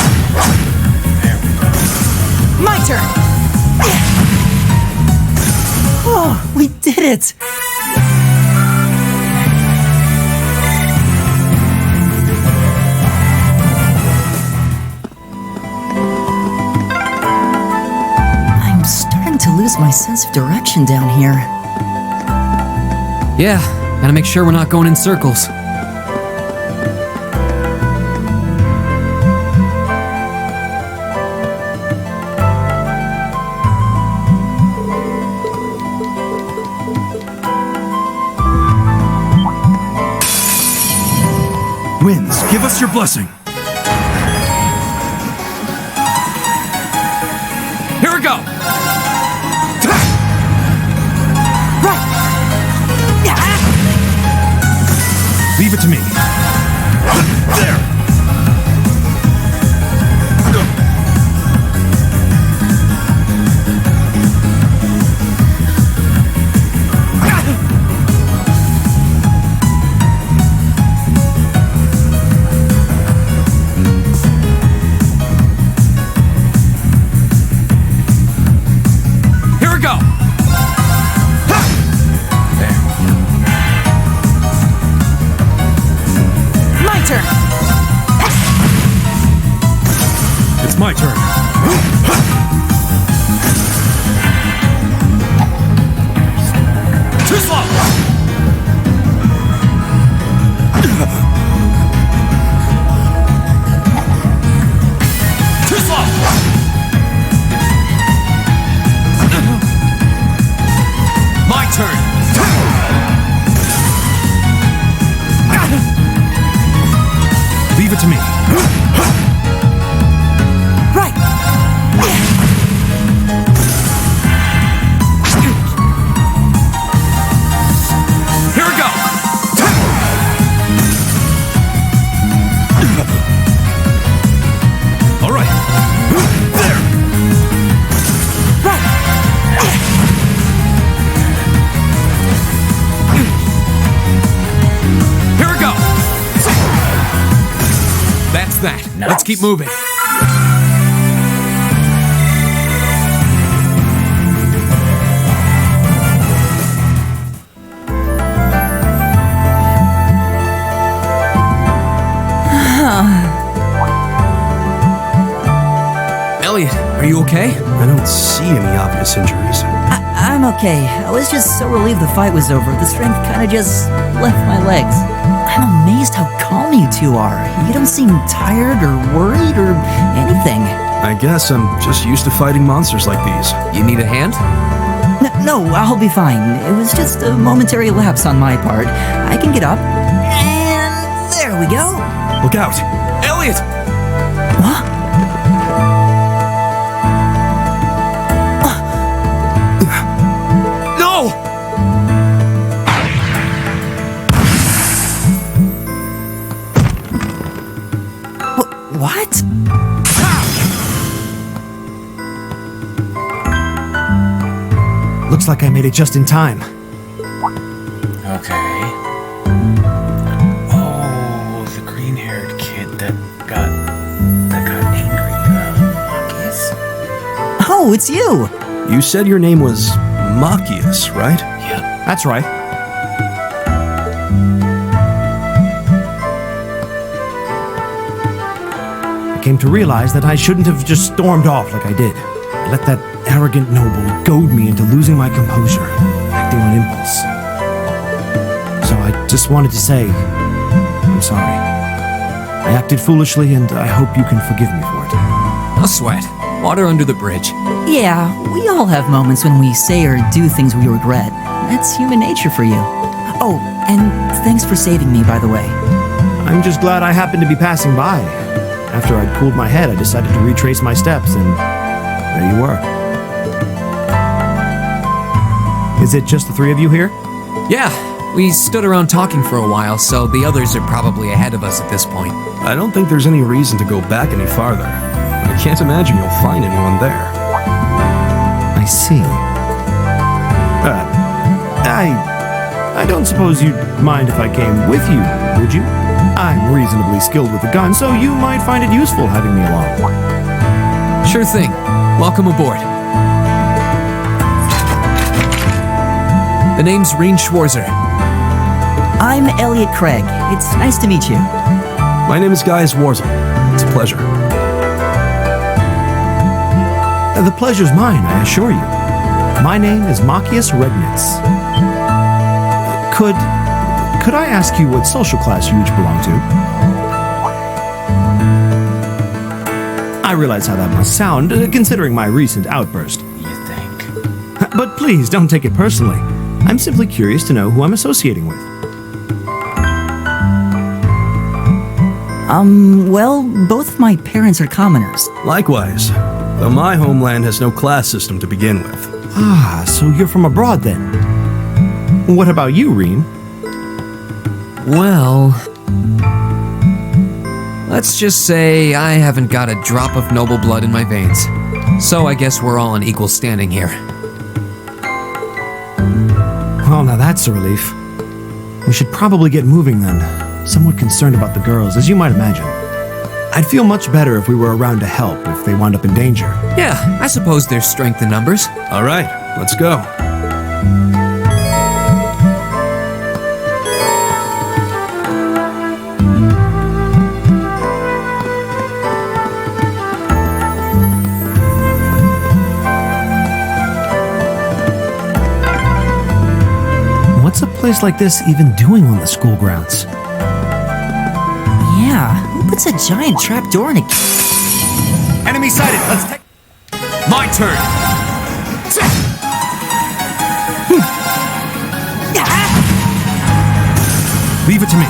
My turn! Oh, we did it! I'm starting to lose my sense of direction down here. Yeah, gotta make sure we're not going in circles. Winds, give us your blessing. Here we go. Leave it to me. There. Here we go. My turn! It's my turn. Too slow. Too slow. My turn. Leave it to me. Right! Here we go. All right. There. Here we go. That's that. Let's keep moving. Elliot, are you okay? I don't see any obvious injuries. I'm okay. I was just so relieved the fight was over. The strength kind of just left my legs. I'm amazed how calm you two are. You don't seem tired or worried or anything. I guess I'm just used to fighting monsters like these. You need a hand? No, I'll be fine. It was just a momentary lapse on my part. I can get up. And there we go. Look out! Elliot! What? No! What? Looks like I made it just in time. Okay. Oh, the green-haired kid that got angry. Marcus? Oh, it's you! You said your name was Machias, right? Yeah. That's right. I came to realize that I shouldn't have just stormed off like I did. I let that arrogant noble goad me into losing my composure, acting on impulse. So I just wanted to say, I'm sorry. I acted foolishly, and I hope you can forgive me for it. No sweat. Water under the bridge. Yeah, we all have moments when we say or do things we regret. That's human nature for you. Oh, and thanks for saving me, by the way. I'm just glad I happened to be passing by. After I'd cooled my head, I decided to retrace my steps, and there you were. Is it just the three of you here? Yeah, we stood around talking for a while, so the others are probably ahead of us at this point. I don't think there's any reason to go back any farther. I can't imagine you'll find anyone there. I see. I don't suppose you'd mind if I came with you, would you? I'm reasonably skilled with a gun, so you might find it useful having me along. Sure thing. Welcome aboard. The name's Reen Schwarzer. I'm Elliot Craig. It's nice to meet you. My name is Gaius Warzel. It's a pleasure. The pleasure's mine, I assure you. My name is Machias Regnitz. Could I ask you what social class you each belong to? I realize how that must sound, considering my recent outburst. You think? But please, don't take it personally. I'm simply curious to know who I'm associating with. Well, both of my parents are commoners. Likewise, though my homeland has no class system to begin with. Ah, so you're from abroad then. What about you, Reen? Well, let's just say I haven't got a drop of noble blood in my veins. So I guess we're all in equal standing here. Well, now that's a relief. We should probably get moving then. Somewhat concerned about the girls, as you might imagine. I'd feel much better if we were around to help if they wound up in danger. Yeah, I suppose there's strength in numbers. All right, let's go. What's a place like this even doing on the school grounds? Yeah, who puts a giant trapdoor in a... Enemy sighted! Let's take... My turn! Leave it to me.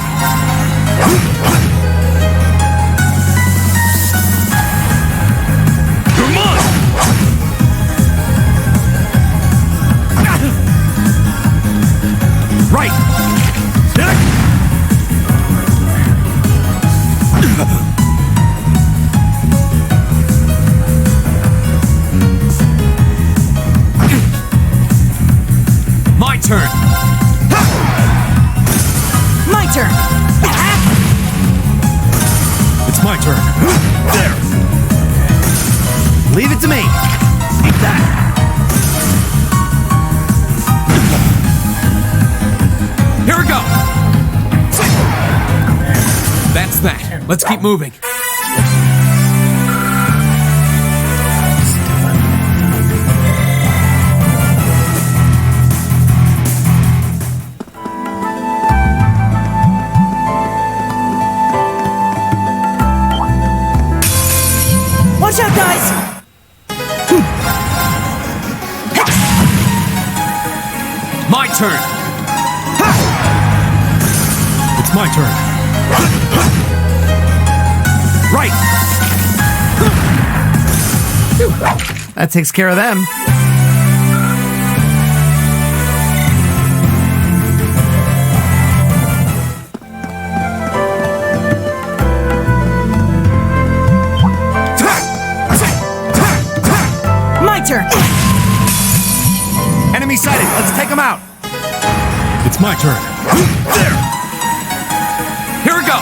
Come on! Right! My turn! My turn! It's my turn. There. Leave it to me. Take that. Here we go! That's that. Let's keep moving. Watch out, guys! My turn! It's my turn. Right. That takes care of them. My turn! Enemy sighted. Let's take them out. It's my turn. There. Here we go!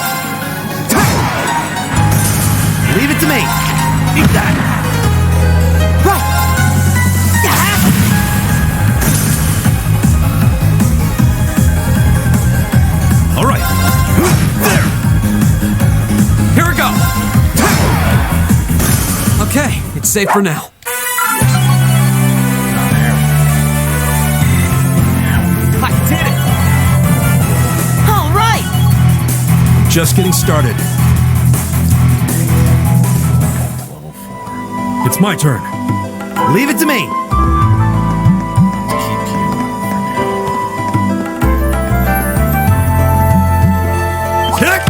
Leave it to me. Eat that. Right! All right. There. Here we go! Okay, it's safe for now. I did it. All right! Just getting started. It's my turn. Leave it to me. Kick!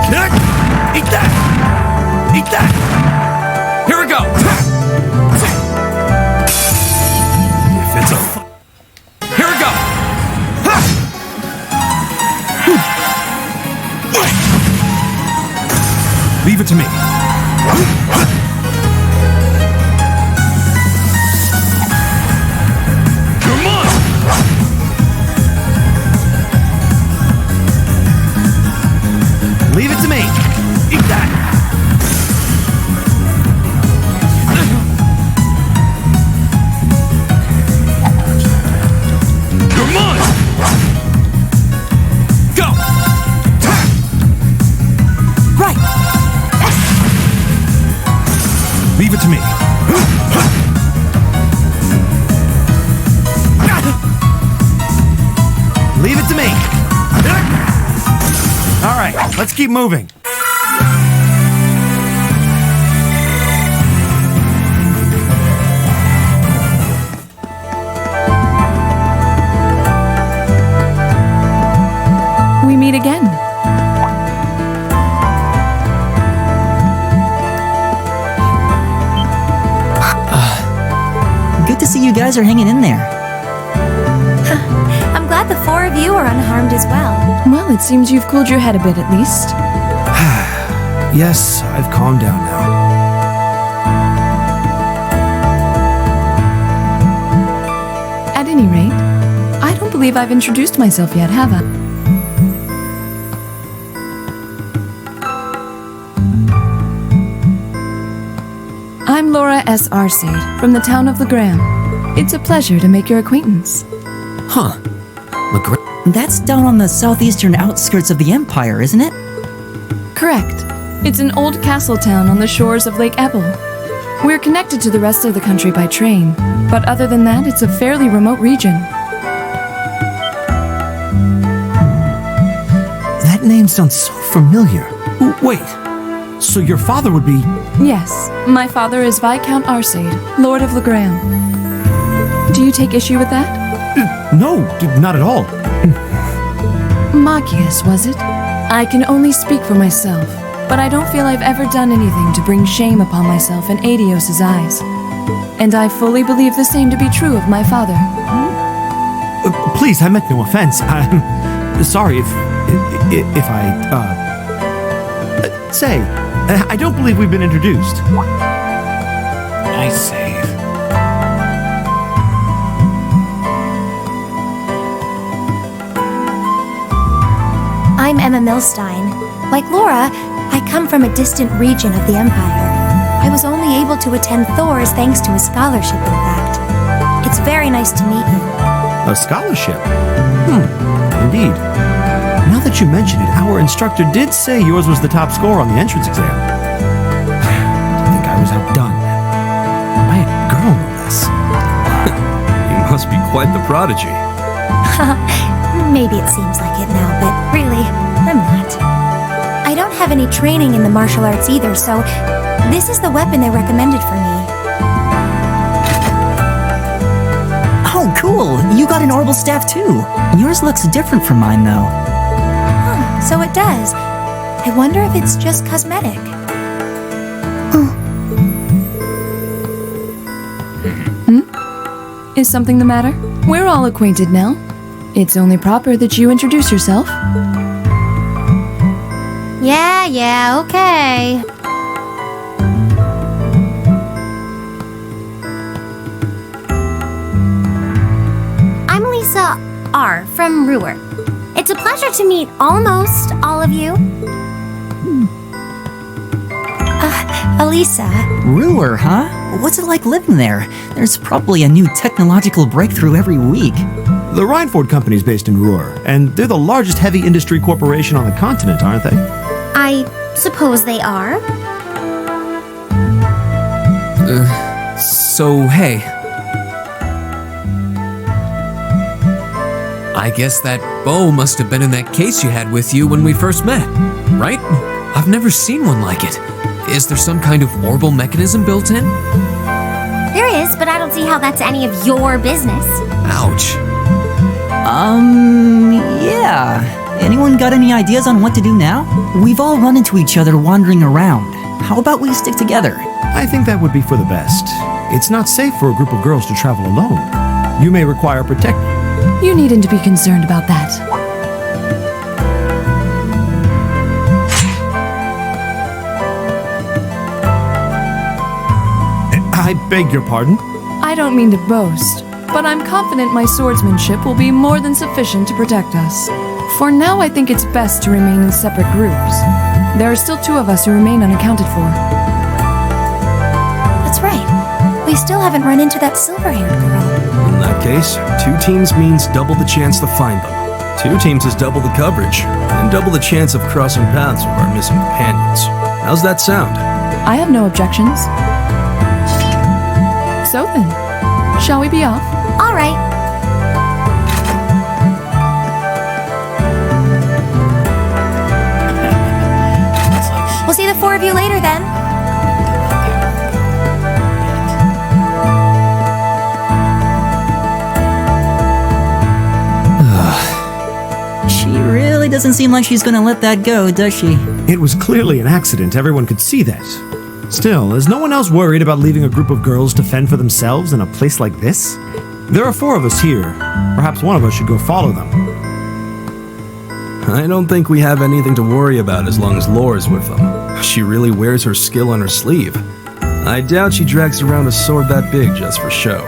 Kick! Eat that! Eat that! Here we go! If it's a... Here we go! Leave it to me. All right, let's keep moving. We meet again. Good to see you guys are hanging in there. I'm glad the four of you are unharmed as well. Well, it seems you've cooled your head a bit at least. Yes, I've calmed down now. At any rate, I don't believe I've introduced myself yet, have I? I'm Laura S. Arcade from the town of Legram. It's a pleasure to make your acquaintance. Huh. That's down on the southeastern outskirts of the Empire, isn't it? Correct. It's an old castle town on the shores of Lake Ebble. We're connected to the rest of the country by train, but other than that, it's a fairly remote region. That name sounds so familiar. Wait, so your father would be... Yes, my father is Viscount Arcade, Lord of Legram. Do you take issue with that? No, not at all. Magius, was it? I can only speak for myself, but I don't feel I've ever done anything to bring shame upon myself in Adios's eyes. And I fully believe the same to be true of my father. Please, I meant no offense. I'm sorry if I, say, I don't believe we've been introduced. Nice save. I'm Emma Milstein. Like Laura, I come from a distant region of the Empire. I was only able to attend Thor's thanks to a scholarship, in fact. It's very nice to meet you. A scholarship? Indeed. Now that you mention it, our instructor did say yours was the top score on the entrance exam. I think I was outdone. By a girl, no less. You must be quite the prodigy. Maybe it seems like it now, but really, I'm not. I don't have any training in the martial arts either, so this is the weapon they recommended for me. Oh, cool! You got an orbital staff too. Yours looks different from mine, though. Huh, so it does. I wonder if it's just cosmetic. Is something the matter? We're all acquainted now. It's only proper that you introduce yourself. Yeah, okay. I'm Lisa R. from Ruhr. It's a pleasure to meet almost all of you. Elisa. Ruhr, huh? What's it like living there? There's probably a new technological breakthrough every week. The Reinford Company's based in Ruhr, and they're the largest heavy industry corporation on the continent, aren't they? I suppose they are. So, hey. I guess that bow must have been in that case you had with you when we first met, right? I've never seen one like it. Is there some kind of orbital mechanism built in? There is, but I don't see how that's any of your business. Ouch. Yeah. Anyone got any ideas on what to do now? We've all run into each other wandering around. How about we stick together? I think that would be for the best. It's not safe for a group of girls to travel alone. You may require protection. You needn't to be concerned about that. I beg your pardon? I don't mean to boast, but I'm confident my swordsmanship will be more than sufficient to protect us. For now, I think it's best to remain in separate groups. There are still 2 of us who remain unaccounted for. That's right. We still haven't run into that silver-haired girl. In that case, 2 teams means double the chance to find them. 2 teams is double the coverage, and double the chance of crossing paths with our missing companions. How's that sound? I have no objections. So then, shall we be off? All right. We'll see the four of you later then. She really doesn't seem like she's gonna let that go, does she? It was clearly an accident, everyone could see that. Still, is no one else worried about leaving a group of girls to fend for themselves in a place like this? There are 4 of us here. Perhaps one of us should go follow them. I don't think we have anything to worry about as long as Laura's with them. She really wears her skill on her sleeve. I doubt she drags around a sword that big just for show.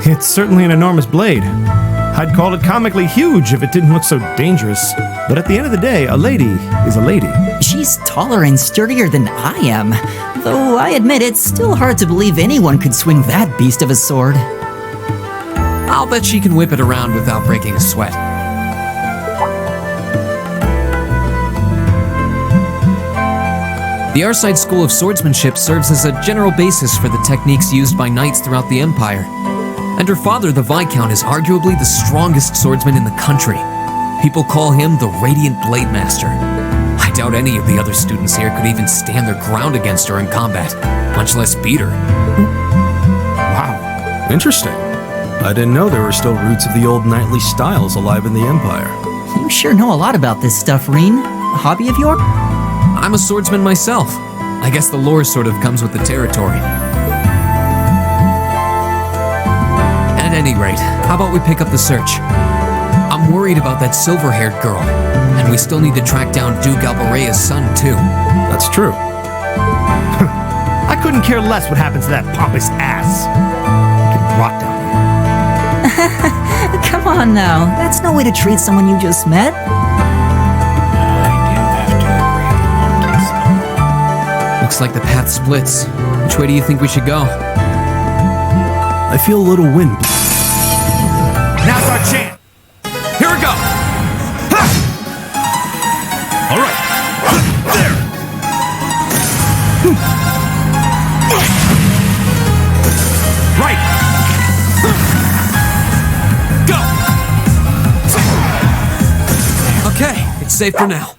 It's certainly an enormous blade. I'd call it comically huge if it didn't look so dangerous. But at the end of the day, a lady is a lady. She's taller and sturdier than I am. Though I admit it's still hard to believe anyone could swing that beast of a sword. I'll bet she can whip it around without breaking a sweat. The Arside School of Swordsmanship serves as a general basis for the techniques used by knights throughout the Empire. And her father, the Viscount, is arguably the strongest swordsman in the country. People call him the Radiant Blade Master. I doubt any of the other students here could even stand their ground against her in combat, much less beat her. Wow, interesting. I didn't know there were still roots of the old knightly styles alive in the Empire. You sure know a lot about this stuff, Reen. A hobby of yours? I'm a swordsman myself. I guess the lore sort of comes with the territory. At any rate, how about we pick up the search? I'm worried about that silver-haired girl, and we still need to track down Duke Albarea's son, too. That's true. I couldn't care less what happens to that pompous ass. He can rot down here. Come on now, that's no way to treat someone you just met. Looks like the path splits. Which way do you think we should go? I feel a little wind. Now's our chance. Here we go. Ha! All right. There. Right. Go. Okay, it's safe for now.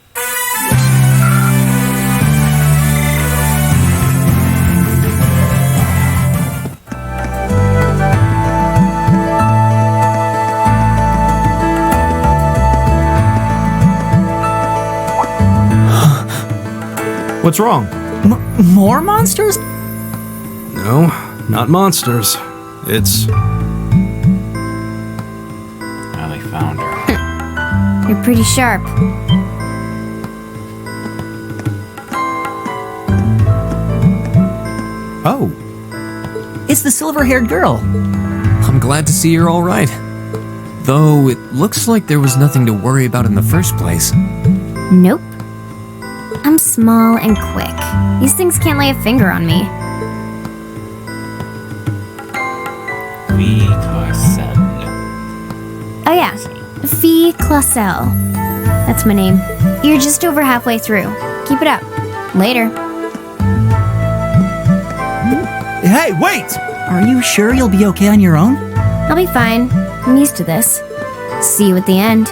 What's wrong? More monsters? No, not monsters. It's... Now they found her. You're pretty sharp. Oh. It's the silver-haired girl. I'm glad to see you're all right. Though it looks like there was nothing to worry about in the first place. Nope. I'm small and quick. These things can't lay a finger on me. Fee Clausel. Oh yeah, Fee Clausel. That's my name. You're just over halfway through. Keep it up. Later. Hey, wait! Are you sure you'll be okay on your own? I'll be fine. I'm used to this. See you at the end.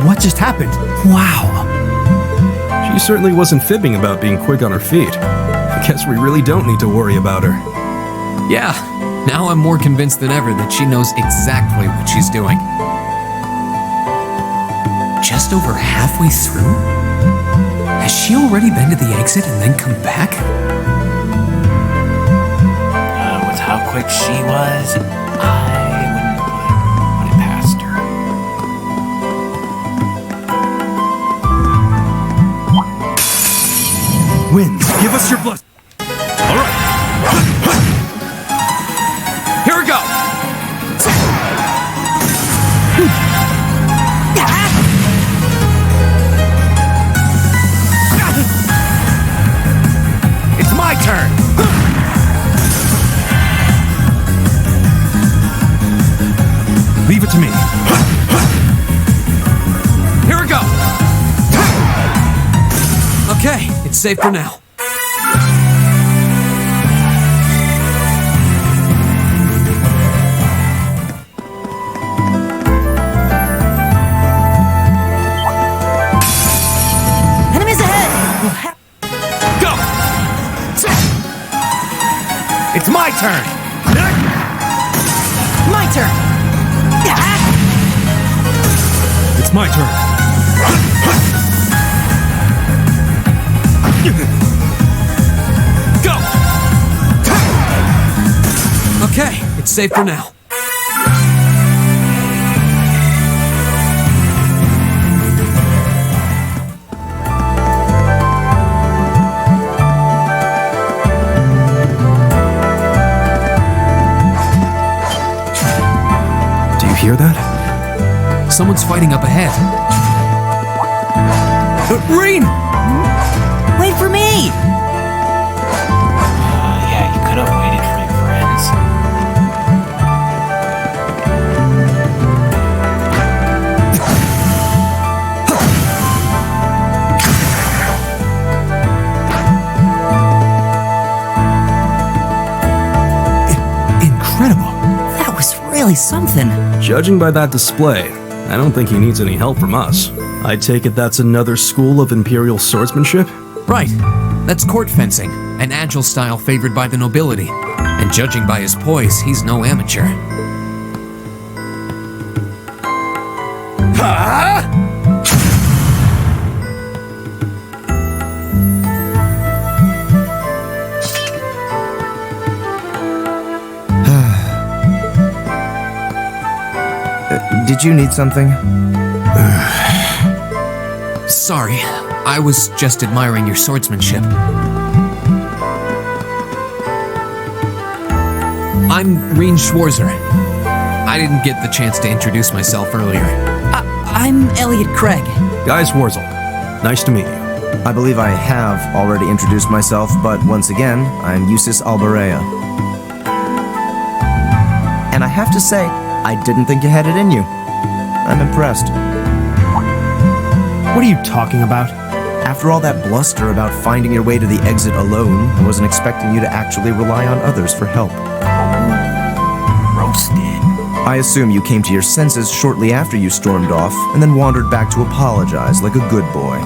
What just happened? Wow. She certainly wasn't fibbing about being quick on her feet. I guess we really don't need to worry about her. Yeah, now I'm more convinced than ever that she knows exactly what she's doing. Just over halfway through? Has she already been to the exit and then come back? With how quick she was, I wouldn't put it past her. Wind, give us your blessing. All right. Here we go. It's my turn. Leave it to me. Okay, it's safe for now. Enemies ahead! Go! It's my turn! My turn! It's my turn. Go! Okay, it's safe for now. Do you hear that? Someone's fighting up ahead. Green! Wait for me! Yeah, you could have waited for your friends. Incredible. That was really something. Judging by that display, I don't think he needs any help from us. I take it that's another school of Imperial swordsmanship? Right. That's court fencing, an agile style favored by the nobility. And judging by his poise, he's no amateur. Did you need something? Sorry, I was just admiring your swordsmanship. I'm Reen Schwarzer. I didn't get the chance to introduce myself earlier. I'm Elliot Craig. Gaius Warzel. Nice to meet you. I believe I have already introduced myself, but once again, I'm Eusis Alberea. And I have to say, I didn't think you had it in you. I'm impressed. What are you talking about? After all that bluster about finding your way to the exit alone, I wasn't expecting you to actually rely on others for help. Roasted. I assume you came to your senses shortly after you stormed off, and then wandered back to apologize like a good boy.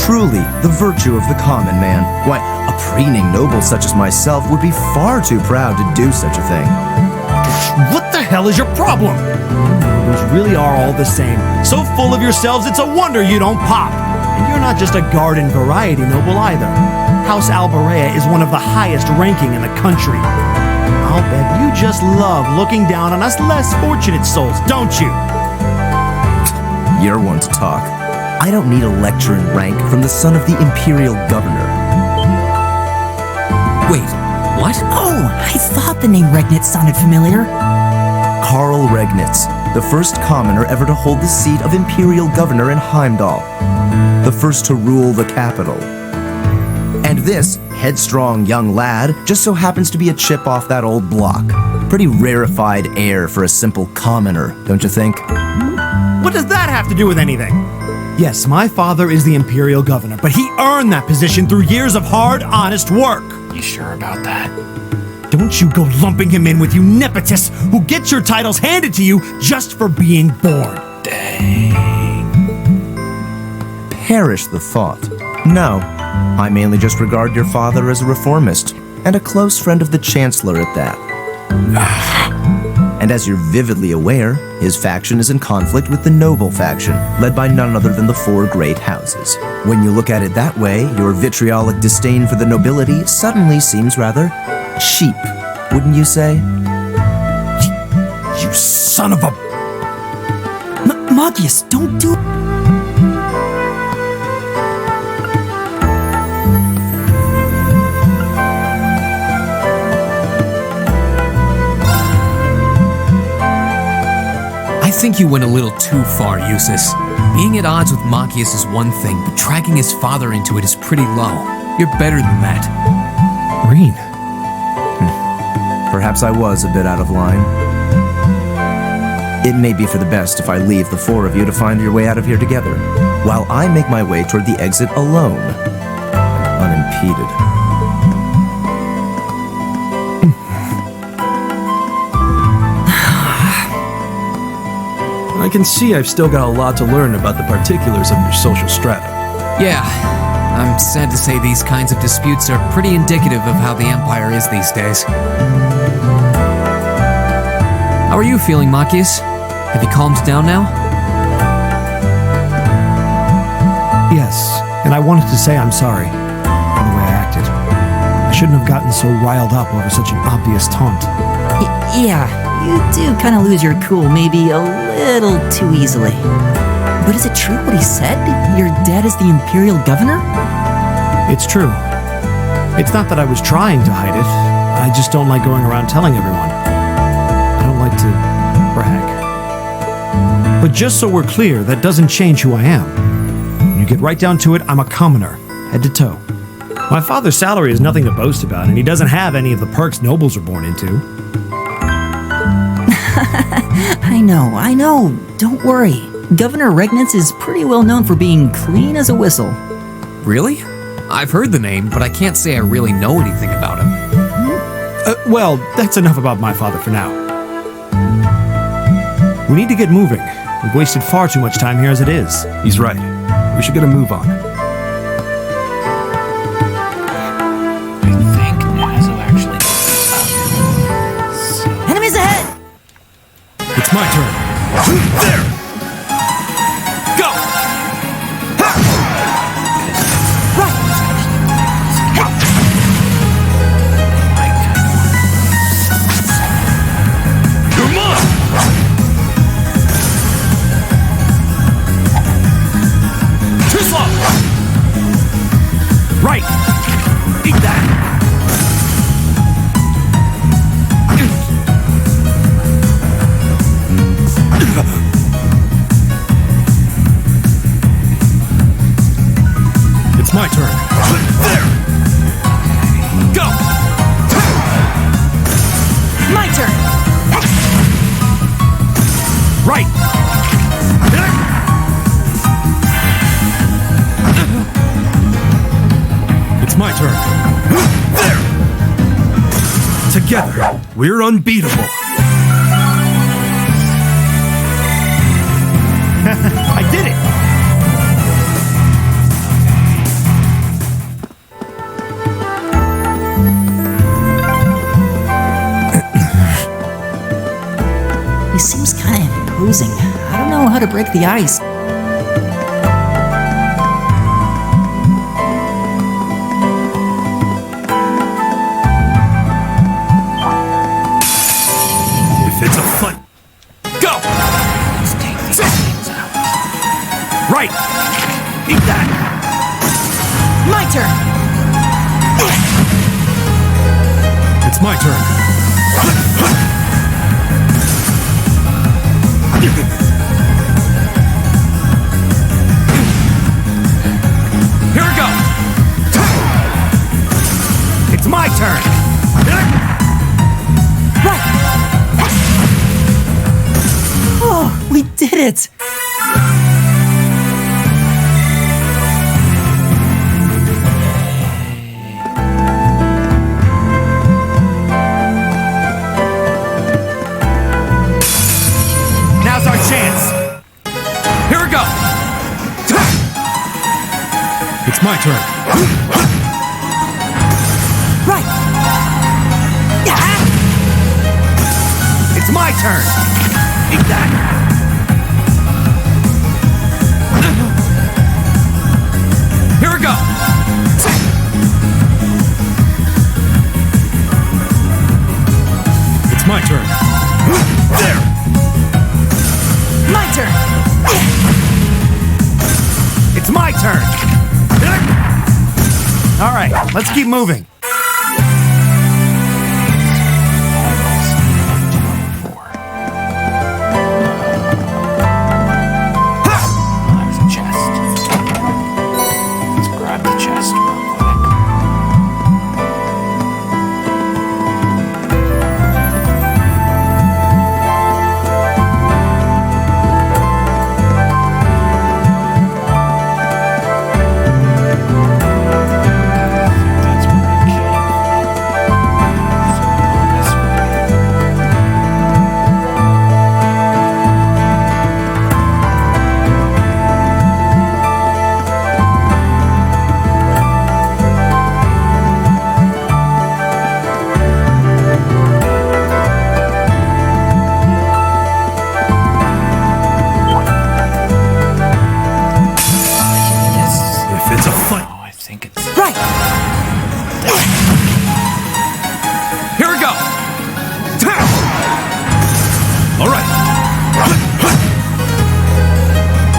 Truly, the virtue of the common man. Why, a preening noble such as myself would be far too proud to do such a thing. What the hell is your problem? Nobles really are all the same. So full of yourselves, it's a wonder you don't pop. And you're not just a garden variety noble either. House Alberea is one of the highest ranking in the country. I'll bet you just love looking down on us less fortunate souls, don't you? You're one to talk. I don't need a lecture in rank from the son of the Imperial Governor. Wait, what? Oh, I thought the name Regnitz sounded familiar. Karl Regnitz, the first commoner ever to hold the seat of Imperial Governor in Heimdall. The first to rule the capital. And this headstrong young lad just so happens to be a chip off that old block. Pretty rarefied air for a simple commoner, don't you think? What does that have to do with anything? Yes, my father is the Imperial Governor, but he earned that position through years of hard, honest work. You sure about that? Don't you go lumping him in with you nepotists who get your titles handed to you just for being born. Dang. Perish the thought. No, I mainly just regard your father as a reformist, and a close friend of the Chancellor at that. And as you're vividly aware, his faction is in conflict with the noble faction, led by none other than the four great houses. When you look at it that way, your vitriolic disdain for the nobility suddenly seems rather cheap, wouldn't you say? You son of a... Magius, don't do... I think you went a little too far, Eusis. Being at odds with Machias is one thing, but dragging his father into it is pretty low. You're better than that. Reen. Perhaps I was a bit out of line. It may be for the best if I leave the four of you to find your way out of here together, while I make my way toward the exit alone and unimpeded. I can see I've still got a lot to learn about the particulars of your social strata. Yeah, I'm sad to say these kinds of disputes are pretty indicative of how the Empire is these days. How are you feeling, Machias? Have you calmed down now? Yes, and I wanted to say I'm sorry for the way I acted. I shouldn't have gotten so riled up over such an obvious taunt. Yeah, you do kind of lose your cool maybe a little too easily. But is it true what he said? Your dad is the Imperial Governor? It's true. It's not that I was trying to hide it. I just don't like going around telling everyone. I don't like to brag. But just so we're clear, that doesn't change who I am. When you get right down to it, I'm a commoner, head to toe. My father's salary is nothing to boast about, and he doesn't have any of the perks nobles are born into. I know. Don't worry. Governor Regnitz is pretty well known for being clean as a whistle. Really? I've heard the name, but I can't say I really know anything about him. Well, that's enough about my father for now. We need to get moving. We've wasted far too much time here as it is. He's right. We should get a move on. I think Nazo actually... Enemies ahead! It's my turn. There! Go! Ha! Right! Come on! Too slow! Right! Eat that! It's my turn. There! Go! My turn! Right! It's my turn. There! Together, we're unbeatable. I did it! He seems kind of imposing. I don't know how to break the ice. If it's a fight, go! Right! Eat that! My turn! It's my turn. Here we go! It's my turn! Right! Oh, we did it! Now's our chance! Here we go! It's my turn. Right! It's my turn! Eat that! Here we go! It's my turn. There! My turn! It's my turn! All right, let's keep moving. There's a chest. Let's grab the chest real quick.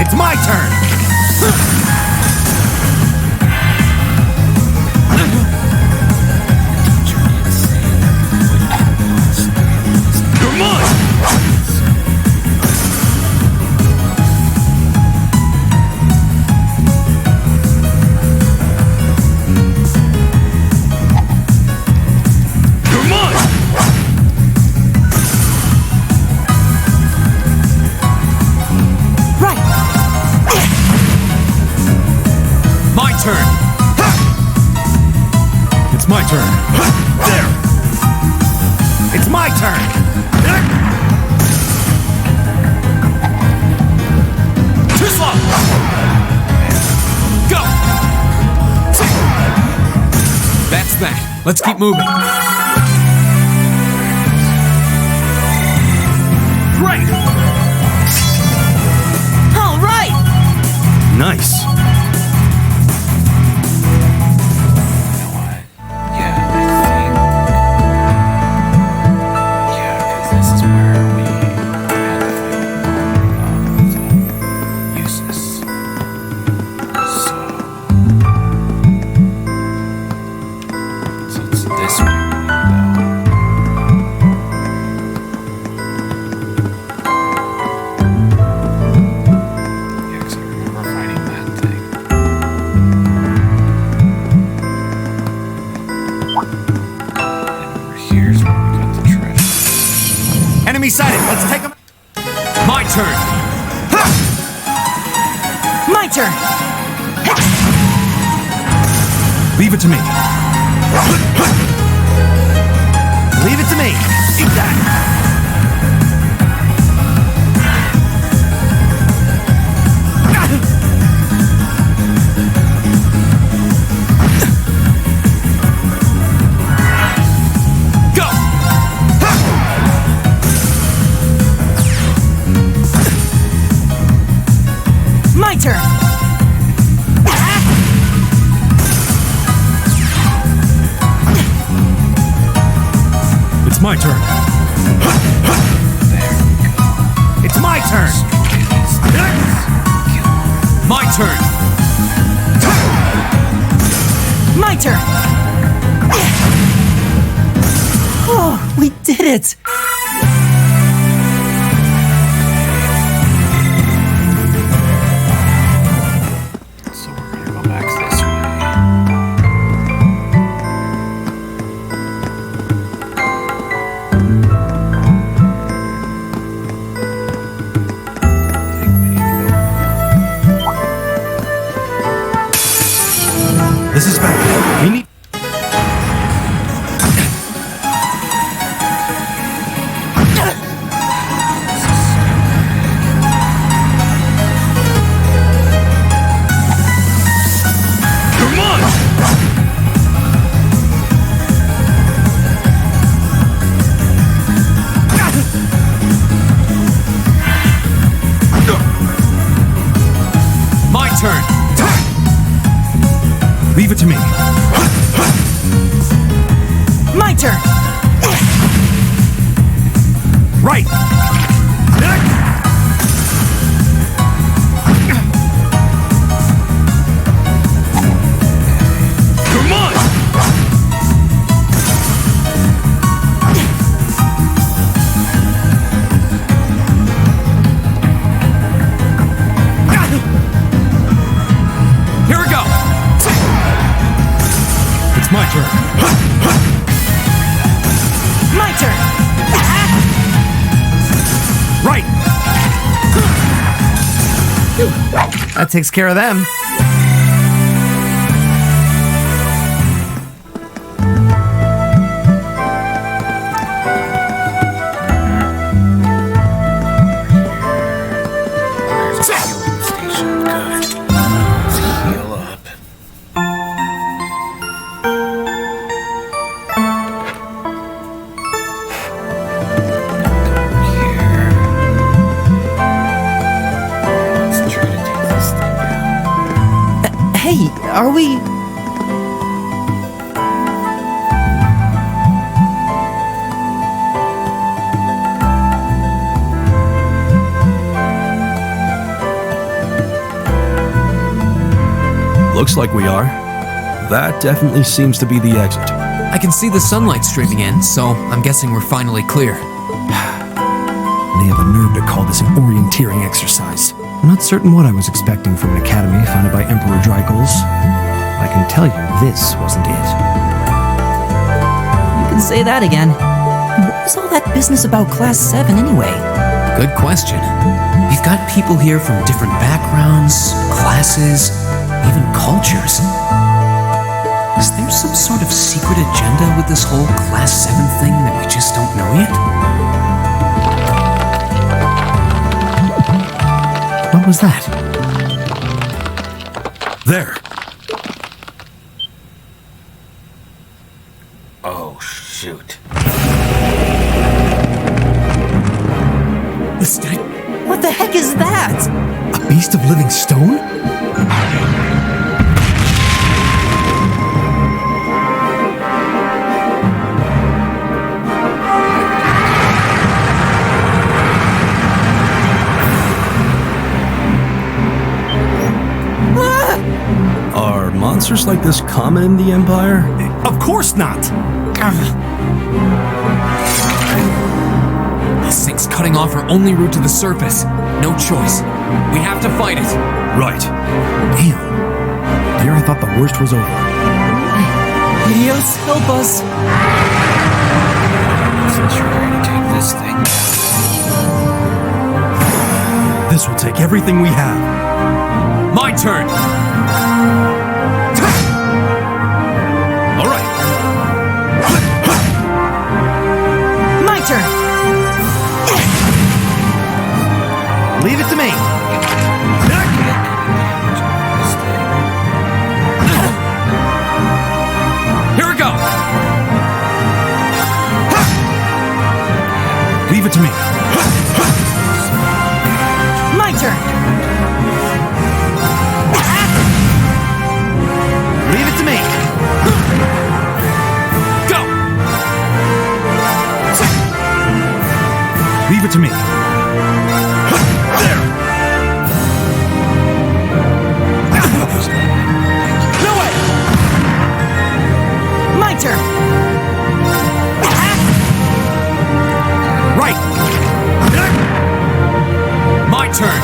It's my turn! You're mine! You're mine! Right. My turn! It's my turn. There! It's my turn! Too slow! Go! That's that. Let's keep moving. Great! All right. Nice. This is where we had to fight useless. So it's this way we need to go. Yeah, 'cause I remember fighting that thing. And here's where we got the treasure. Enemy sighted! Let's take him! My turn! My turn. Leave it to me. Leave it to me! Eat that! Go! My turn. It's my turn. It's my turn! My turn! My turn. Oh, we did it! So we're gonna go back this way. This is bad. We need. You're mine! My turn! Leave it to me. My turn. Right! You're mine! Here we go! It's my turn. My turn. Right! That takes care of them. There's a healing station. Good. Let's heal up. Let's try to take this thing out. Hey, are we... Looks like we are. That definitely seems to be the exit. I can see the sunlight streaming in, so I'm guessing we're finally clear. They have the nerve to call this an orienteering exercise. I'm not certain what I was expecting from an academy founded by Emperor Drygles. I can tell you this wasn't it. You can say that again. What was all that business about Class 7 anyway? Good question. We've got people here from different backgrounds, classes, even cultures. Is there some sort of secret agenda with this whole Class 7 thing that we just don't know yet? What was that? There. Oh, shoot. The stick? What the heck is that? A beast of living stone? Are monsters like this common in the Empire? Of course not! This thing's cutting off our only route to the surface. No choice. We have to fight it. Right. Damn. Here I thought the worst was over. Yes, help us. Since you're ready to take this thing down. This will take everything we have. My turn! All right. My turn. Leave it to me! Here we go! Leave it to me. My turn. Leave it to me! Go! Leave it to me. No way! My turn. Right! My turn!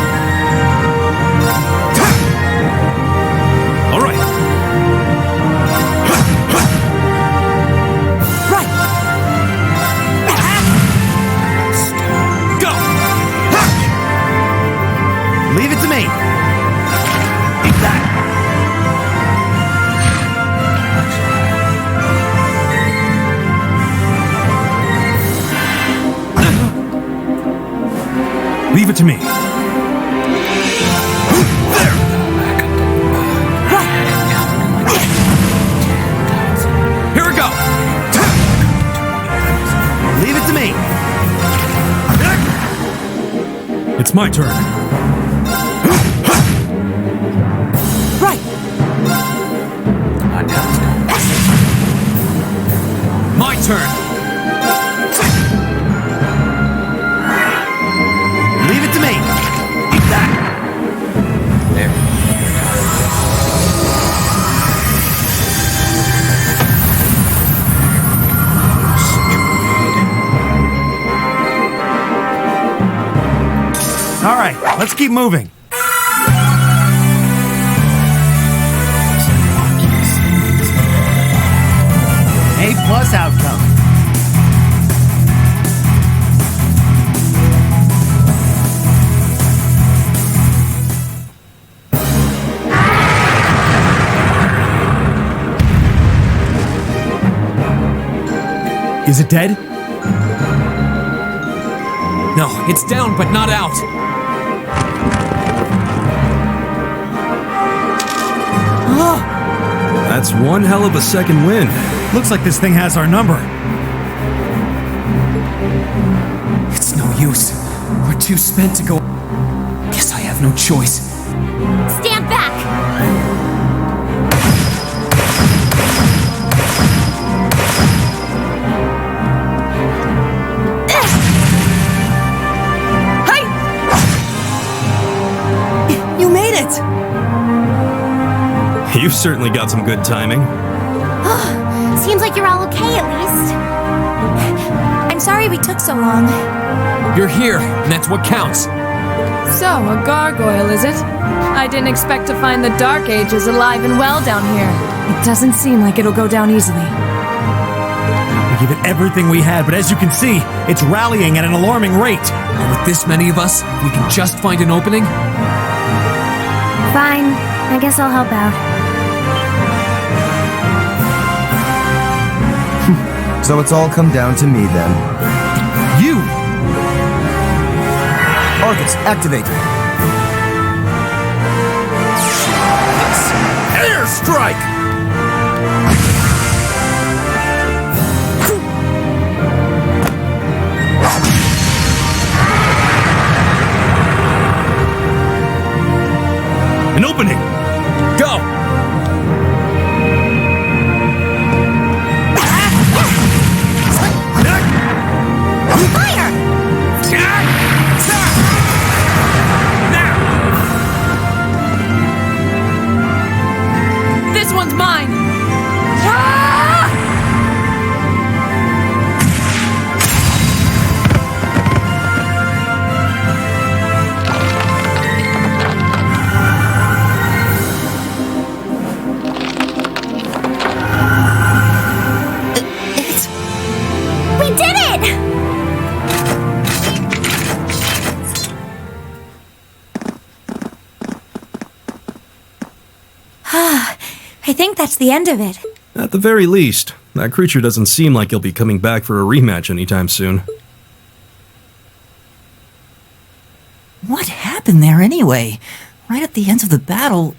All right. Right. Go! Leave it to me! Eat that! Leave it to me. Here we go! Leave it to me! It's my turn. Right. My turn! Leave it to me! Eat that! All right, let's keep moving. A+ outcome. Is it dead? No, it's down but not out. That's one hell of a second win. Looks like this thing has our number. It's no use. We're too spent to go. Guess I have no choice. Stand back! You made it. You've certainly got some good timing. Seems like you're all okay at least. I'm sorry we took so long. You're here, and that's what counts. So, a gargoyle, is it? I didn't expect to find the Dark Ages alive and well down here. It doesn't seem like it'll go down easily. We gave it everything we had, but as you can see, it's rallying at an alarming rate. And with this many of us, if we can just find an opening. Fine, I guess I'll help out. So it's all come down to me then. You! Arcus, activate! Airstrike! An opening! Go! This one's mine! We did it! I think that's the end of it. At the very least, that creature doesn't seem like he'll be coming back for a rematch anytime soon. What happened there anyway? Right at the end of the battle.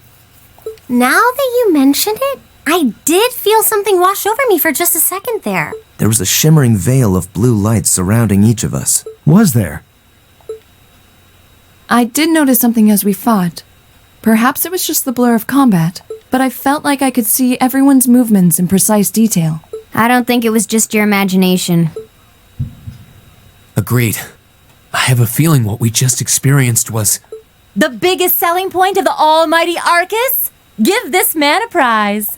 Now that you mention it, I did feel something wash over me for just a second there. There was a shimmering veil of blue light surrounding each of us. Was there? I did notice something as we fought. Perhaps it was just the blur of combat, but I felt like I could see everyone's movements in precise detail. I don't think it was just your imagination. Agreed. I have a feeling what we just experienced was... The biggest selling point of the almighty Arcus? Give this man a prize.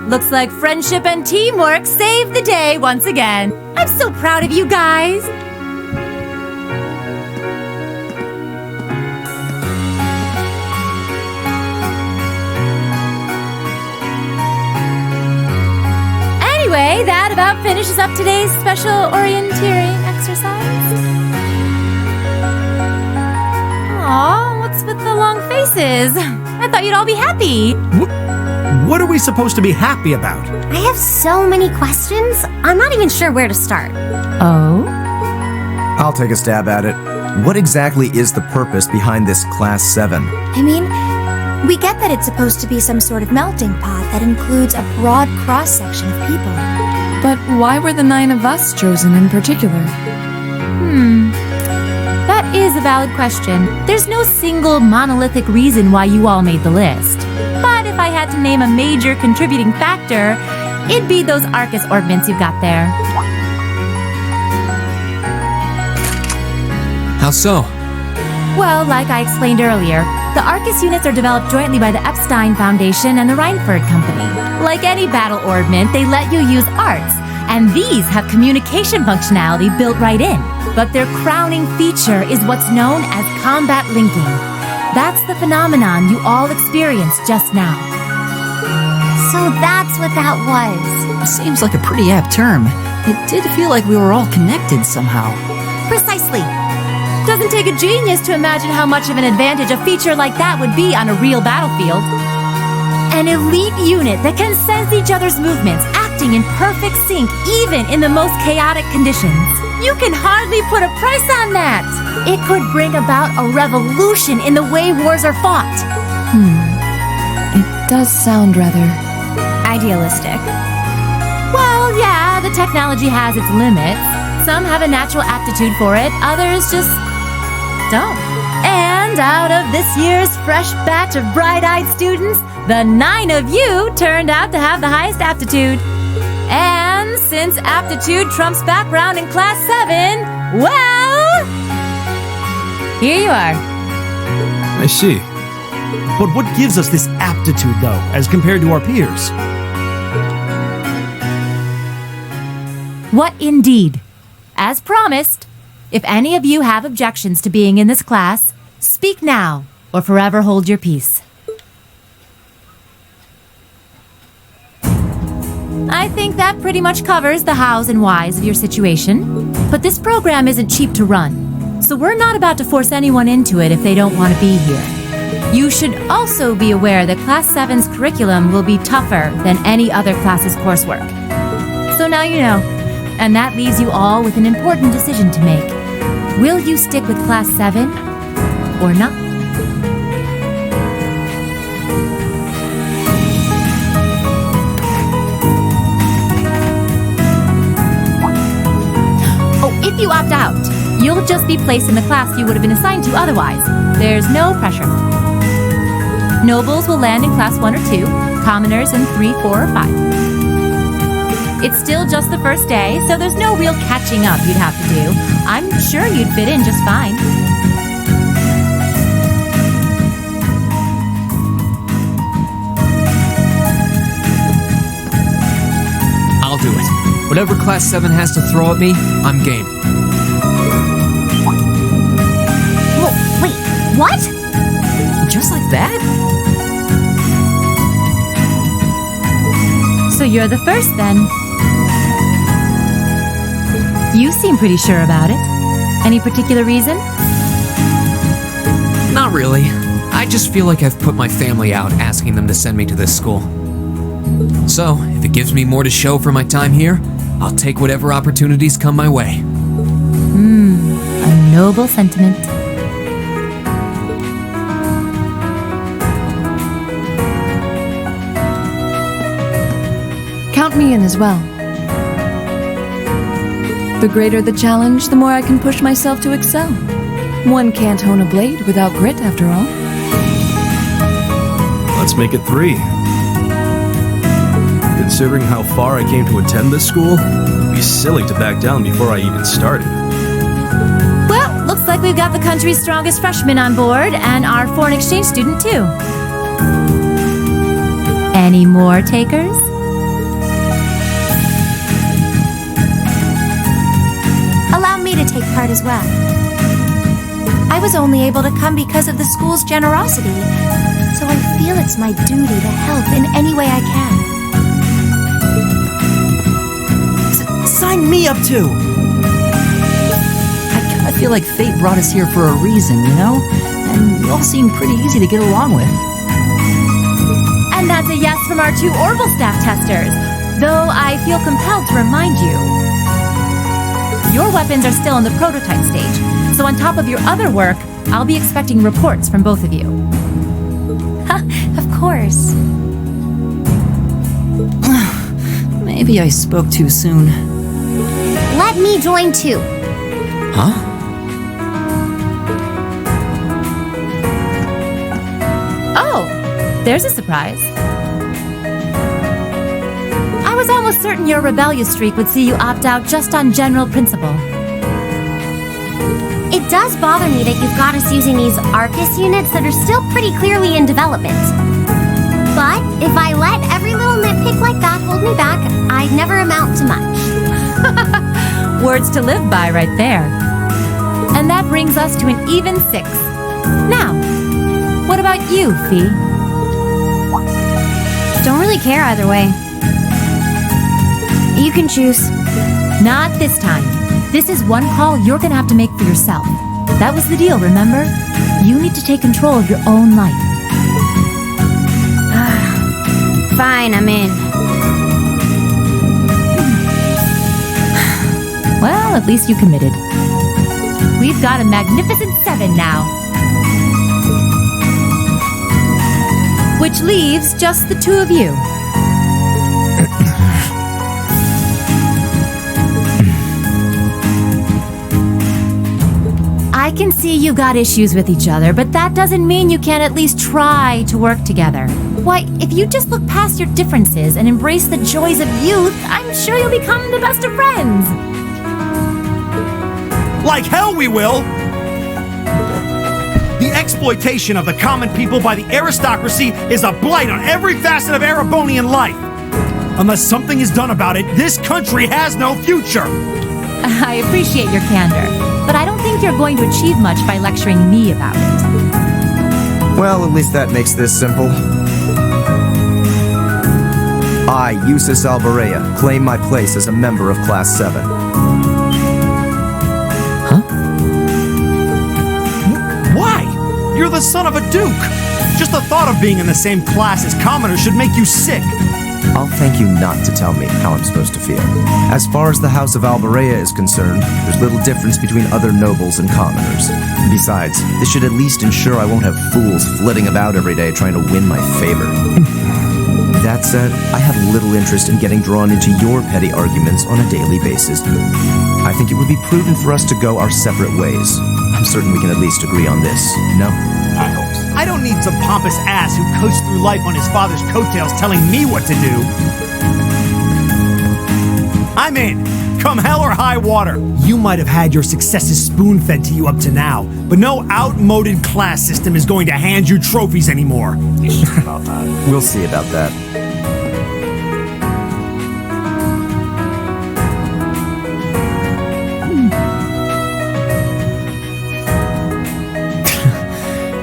Looks like friendship and teamwork saved the day once again. I'm so proud of you guys. Anyway, that about finishes up today's special orienteering exercise. Aw, what's with the long faces? I thought you'd all be happy. What are we supposed to be happy about? I have so many questions, I'm not even sure where to start. Oh? I'll take a stab at it. What exactly is the purpose behind this Class 7? I mean, we get that it's supposed to be some sort of melting pot that includes a broad cross-section of people. But why were the 9 of us chosen in particular? That is a valid question. There's no single monolithic reason why you all made the list. But if I had to name a major contributing factor, it'd be those Arcus orbments you've got there. How so? Well, like I explained earlier, the Arcus units are developed jointly by the Epstein Foundation and the Reinford Company. Like any battle orbment, they let you use arts, and these have communication functionality built right in. But their crowning feature is what's known as combat linking. That's the phenomenon you all experienced just now. So that's what that was. Seems like a pretty apt term. It did feel like we were all connected somehow. Precisely. Doesn't take a genius to imagine how much of an advantage a feature like that would be on a real battlefield. An elite unit that can sense each other's movements, acting in perfect sync even in the most chaotic conditions. You can hardly put a price on that. It could bring about a revolution in the way wars are fought. It does sound rather... idealistic. Well, yeah, the technology has its limits. Some have a natural aptitude for it, others just don't. And out of this year's fresh batch of bright-eyed students, the 9 of you turned out to have the highest aptitude. And since aptitude trumps background in Class 7, Well, here you are. I see. But what gives us this aptitude, though, as compared to our peers? What indeed? As promised, if any of you have objections to being in this class, speak now or forever hold your peace. I think that pretty much covers the hows and whys of your situation. But this program isn't cheap to run, so we're not about to force anyone into it if they don't want to be here. You should also be aware that Class 7's curriculum will be tougher than any other class's coursework. So now you know, and that leaves you all with an important decision to make. Will you stick with Class 7 or not? If you opt out, you'll just be placed in the class you would have been assigned to otherwise. There's no pressure. Nobles will land in class 1 or 2, commoners in 3, 4, or 5. It's still just the first day, so there's no real catching up you'd have to do. I'm sure you'd fit in just fine. I'll do it. Whatever Class 7 has to throw at me, I'm game. Whoa, wait, what? Just like that? So you're the first, then. You seem pretty sure about it. Any particular reason? Not really. I just feel like I've put my family out asking them to send me to this school. So, if it gives me more to show for my time here, I'll take whatever opportunities come my way. A noble sentiment. Count me in as well. The greater the challenge, the more I can push myself to excel. One can't hone a blade without grit, after all. Let's make it 3. Considering how far I came to attend this school, it'd be silly to back down before I even started. Well, looks like we've got the country's strongest freshman on board and our foreign exchange student, too. Any more takers? Allow me to take part as well. I was only able to come because of the school's generosity, so I feel it's my duty to help in any way I can. Sign me up too! I kinda feel like fate brought us here for a reason, you know? And you all seem pretty easy to get along with. And that's a yes from our 2 Orbital staff testers, though I feel compelled to remind you. Your weapons are still in the prototype stage, so on top of your other work, I'll be expecting reports from both of you. Of course. Maybe I spoke too soon. Let me join too. Huh? Oh, there's a surprise. I was almost certain your rebellious streak would see you opt out just on general principle. It does bother me that you've got us using these Arcus units that are still pretty clearly in development. But if I let every little nitpick like that hold me back, I'd never amount to much. Words to live by right there. And that brings us to an even 6. Now, what about you, Fee? Don't really care either way. You can choose. Not this time. This is one call you're gonna have to make for yourself. That was the deal, remember? You need to take control of your own life. Fine, I'm in. Well, at least you committed. We've got a magnificent 7 now. Which leaves just the 2 of you. I can see you got issues with each other, but that doesn't mean you can't at least try to work together. Why, if you just look past your differences and embrace the joys of youth, I'm sure you'll become the best of friends. Like hell we will! The exploitation of the common people by the aristocracy is a blight on every facet of Erebonian life. Unless something is done about it, this country has no future. I appreciate your candor, but I don't think you're going to achieve much by lecturing me about it. Well, at least that makes this simple. I, Eustace Alberea, claim my place as a member of Class 7. Why? You're the son of a duke. Just the thought of being in the same class as commoners should make you sick. I'll thank you not to tell me how I'm supposed to feel. As far as the House of Alberea is concerned, there's little difference between other nobles and commoners. Besides, this should at least ensure I won't have fools flitting about every day trying to win my favor. That said, I have little interest in getting drawn into your petty arguments on a daily basis. I think it would be prudent for us to go our separate ways. I'm certain we can at least agree on this, no? I hope so. I don't need some pompous ass who coasts through life on his father's coattails telling me what to do. I'm in. Come hell or high water. You might have had your successes spoon-fed to you up to now, but no outmoded class system is going to hand you trophies anymore. We'll see about that.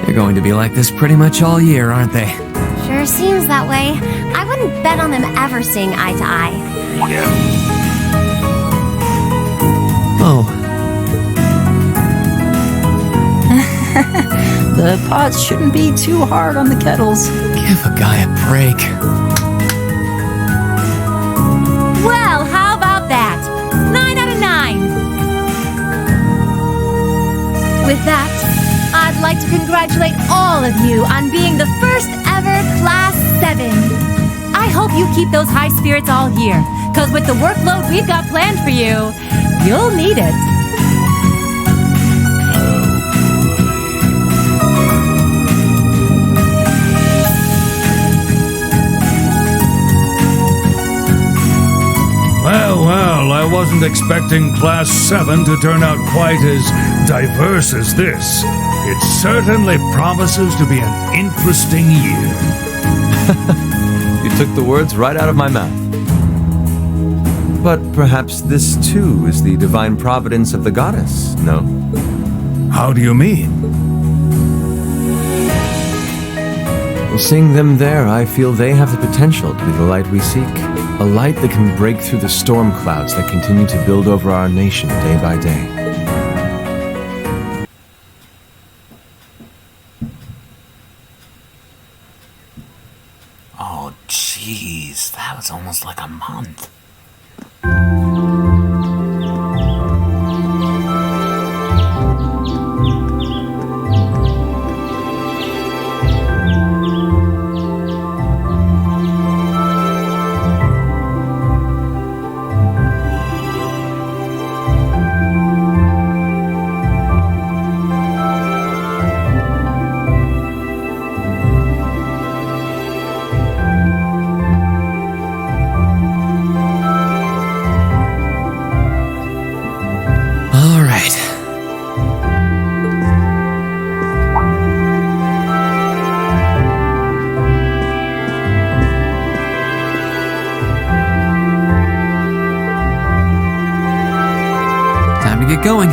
They're going to be like this pretty much all year, aren't they? Sure seems that way. I wouldn't bet on them ever seeing eye to eye. Yeah. Oh. The pots shouldn't be too hard on the kettles. Give a guy a break. Well, how about that? 9 out of 9. With that, I'd like to congratulate all of you on being the first ever Class 7. I hope you keep those high spirits all year, because with the workload we've got planned for you, you'll need it. Well, I wasn't expecting Class 7 to turn out quite as diverse as this. It certainly promises to be an interesting year. You took the words right out of my mouth. But perhaps this too is the divine providence of the goddess, no? How do you mean? Well, seeing them there, I feel they have the potential to be the light we seek. A light that can break through the storm clouds that continue to build over our nation day by day. Oh, jeez, that was almost like a month. Get going.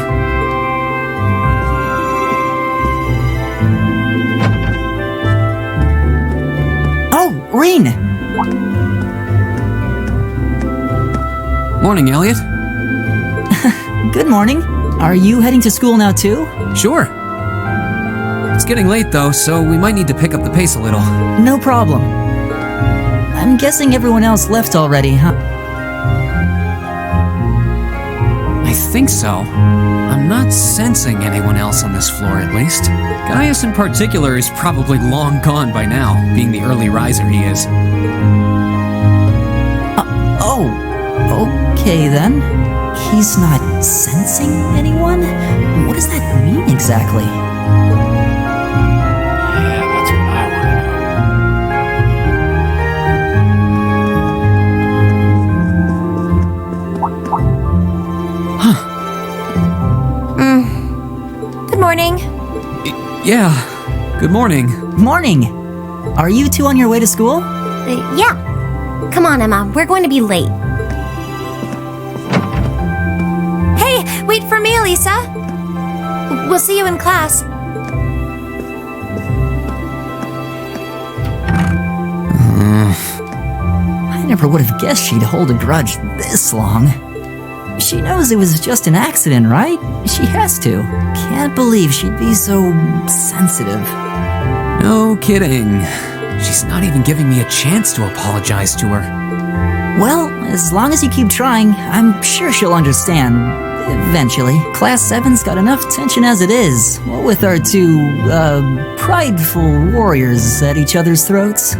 Oh, Reen! Morning, Elliot. Good morning. Are you heading to school now too? Sure. It's getting late though, so we might need to pick up the pace a little. No problem. I'm guessing everyone else left already, huh? I think so. I'm not sensing anyone else on this floor, at least. Gaius in particular is probably long gone by now, being the early riser he is. Okay then. He's not sensing anyone? What does that mean exactly? Yeah, that's what I want to know. Yeah, good morning. Morning. Are you two on your way to school? Yeah. Come on, Emma. We're going to be late. Hey, wait for me, Lisa. We'll see you in class. I never would have guessed she'd hold a grudge this long. She knows it was just an accident, right? She has to. Can't believe she'd be so sensitive. No kidding. She's not even giving me a chance to apologize to her. Well, as long as you keep trying, I'm sure she'll understand. Eventually. Class 7's got enough tension as it is, what with our two, prideful warriors at each other's throats.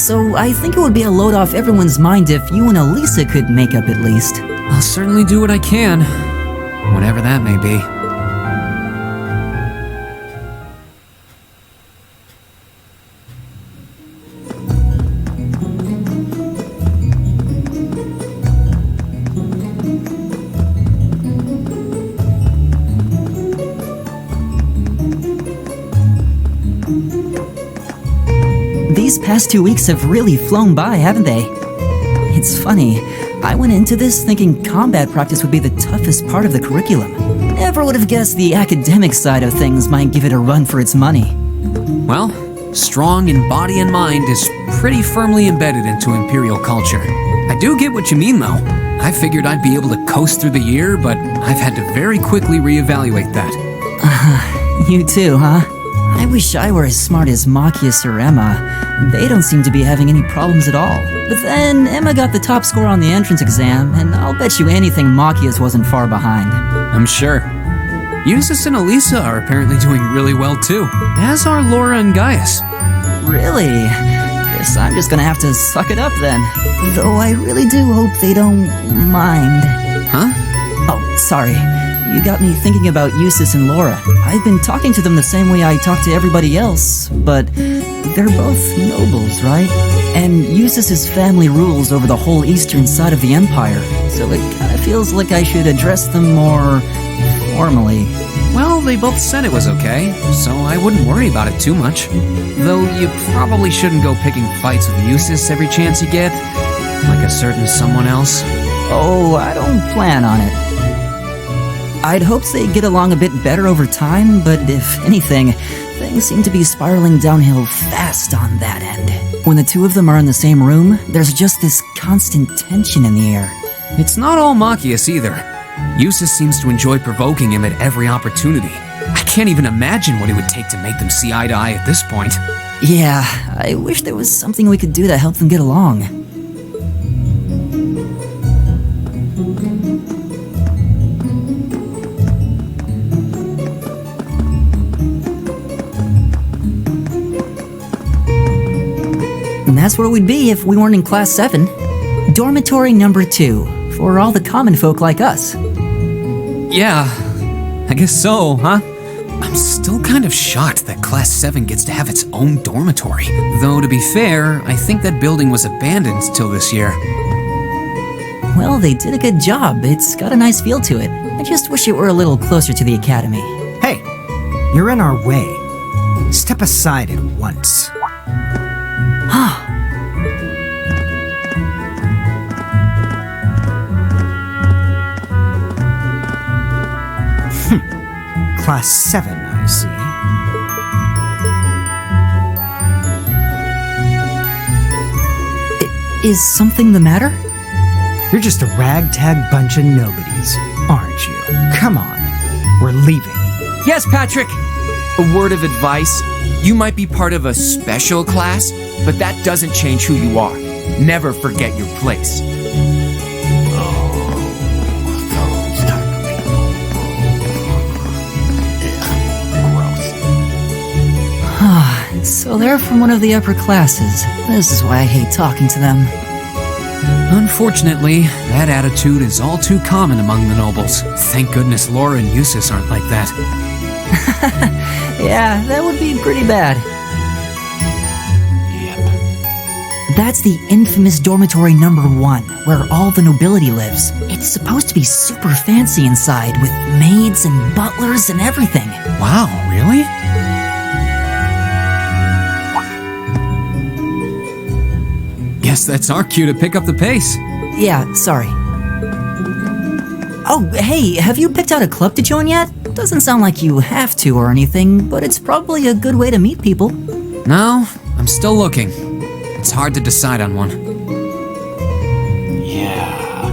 So I think it would be a load off everyone's mind if you and Elisa could make up at least. I'll certainly do what I can, whatever that may be. These past 2 weeks have really flown by, haven't they? It's funny, I went into this thinking combat practice would be the toughest part of the curriculum. Never would have guessed the academic side of things might give it a run for its money. Well, strong in body and mind is pretty firmly embedded into Imperial culture. I do get what you mean, though. I figured I'd be able to coast through the year, but I've had to very quickly reevaluate that. You too, huh? I wish I were as smart as Machias or Emma. They don't seem to be having any problems at all. But then Emma got the top score on the entrance exam, and I'll bet you anything Machias wasn't far behind. I'm sure. Eustace and Elisa are apparently doing really well too, as are Laura and Gaius. Really? Guess I'm just gonna have to suck it up then. Though I really do hope they don't mind. Huh? Oh, sorry. You got me thinking about Eustace and Laura. I've been talking to them the same way I talk to everybody else, but they're both nobles, right? And Eustace's family rules over the whole eastern side of the Empire, so it kind of feels like I should address them more formally. Well, they both said it was okay, so I wouldn't worry about it too much. Though you probably shouldn't go picking fights with Eustace every chance you get, like a certain someone else. Oh, I don't plan on it. I'd hoped they'd get along a bit better over time, but if anything, things seem to be spiraling downhill fast on that end. When the two of them are in the same room, there's just this constant tension in the air. It's not all Machias either. Eustace seems to enjoy provoking him at every opportunity. I can't even imagine what it would take to make them see eye to eye at this point. Yeah, I wish there was something we could do to help them get along. And that's where we'd be if we weren't in Class 7. Dormitory number 2, for all the common folk like us. Yeah, I guess so, huh? I'm still kind of shocked that Class 7 gets to have its own dormitory. Though, to be fair, I think that building was abandoned till this year. Well, they did a good job. It's got a nice feel to it. I just wish it were a little closer to the academy. Hey, you're in our way. Step aside at once. Class 7, I see. Is something the matter? You're just a ragtag bunch of nobodies, aren't you? Come on, we're leaving. Yes, Patrick! A word of advice. You might be part of a special class, but that doesn't change who you are. Never forget your place. So they're from one of the upper classes. This is why I hate talking to them. Unfortunately, that attitude is all too common among the nobles. Thank goodness Laura and Eustace aren't like that. Yeah, that would be pretty bad. Yep. That's the infamous dormitory number 1, where all the nobility lives. It's supposed to be super fancy inside, with maids and butlers and everything. Wow, really? Guess that's our cue to pick up the pace. Yeah, sorry. Oh, hey, have you picked out a club to join yet? Doesn't sound like you have to or anything, but it's probably a good way to meet people. No, I'm still looking. It's hard to decide on one. Yeah.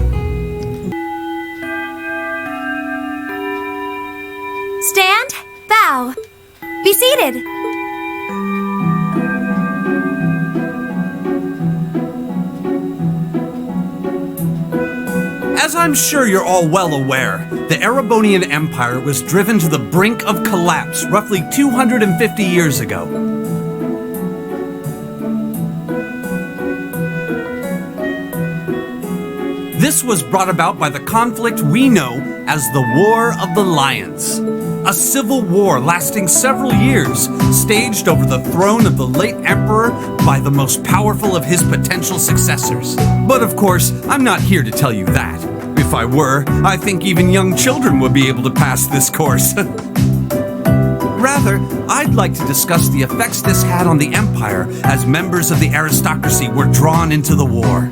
Stand, bow, be seated. As I'm sure you're all well aware, the Erebonian Empire was driven to the brink of collapse roughly 250 years ago. This was brought about by the conflict we know as the War of the Lions. A civil war lasting several years, staged over the throne of the late emperor by the most powerful of his potential successors. But of course, I'm not here to tell you that. If I were, I think even young children would be able to pass this course. Rather, I'd like to discuss the effects this had on the Empire as members of the aristocracy were drawn into the war.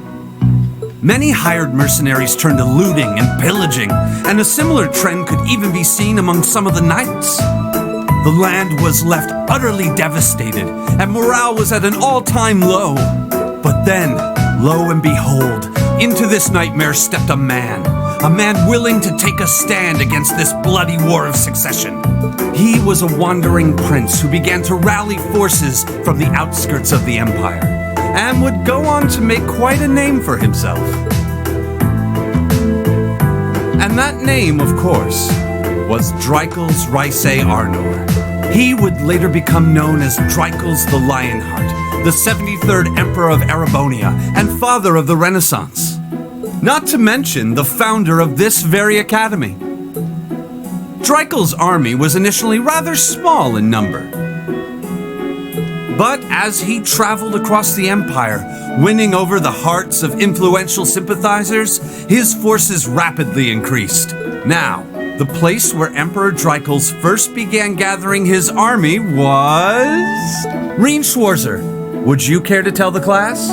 Many hired mercenaries turned to looting and pillaging, and a similar trend could even be seen among some of the knights. The land was left utterly devastated, and morale was at an all-time low. But then, lo and behold, into this nightmare stepped a man willing to take a stand against this bloody war of succession. He was a wandering prince who began to rally forces from the outskirts of the empire, and would go on to make quite a name for himself. And that name, of course, was Drycles Rhysei Arnor. He would later become known as Drycles the Lionheart, the 73rd Emperor of Erebonia and father of the Renaissance. Not to mention the founder of this very academy. Drycles' army was initially rather small in number. But as he traveled across the empire, winning over the hearts of influential sympathizers, his forces rapidly increased. Now, the place where Emperor Drycles first began gathering his army was... Reen Schwarzer, would you care to tell the class?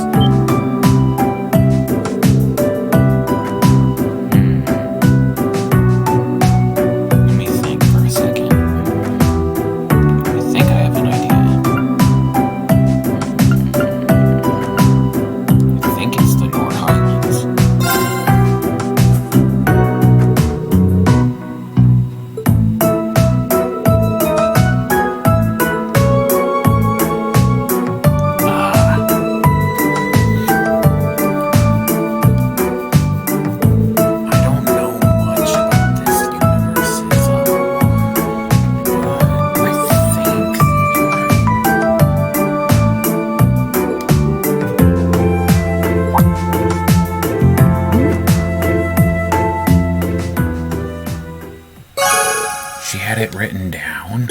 It written down.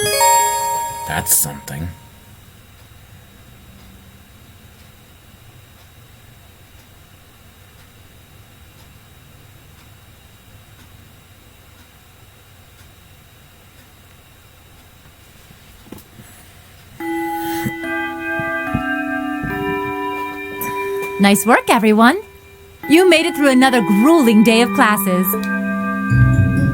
That's something. Nice work, everyone. You made it through another grueling day of classes.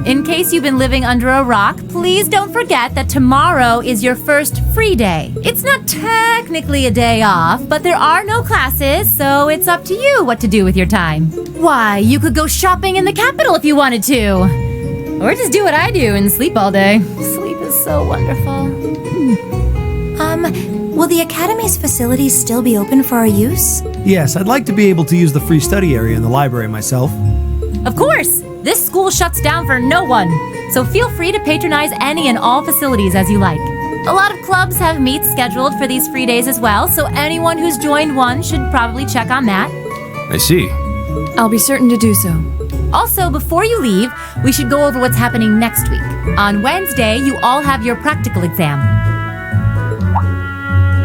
In case you've been living under a rock, please don't forget that tomorrow is your first free day. It's not technically a day off, but there are no classes, so it's up to you what to do with your time. Why, you could go shopping in the capital if you wanted to. Or just do what I do and sleep all day. Sleep is so wonderful. Will the Academy's facilities still be open for our use? Yes, I'd like to be able to use the free study area in the library myself. Of course! This school shuts down for no one, so feel free to patronize any and all facilities as you like. A lot of clubs have meets scheduled for these free days as well, so anyone who's joined one should probably check on that. I see. I'll be certain to do so. Also, before you leave, we should go over what's happening next week. On Wednesday, you all have your practical exam.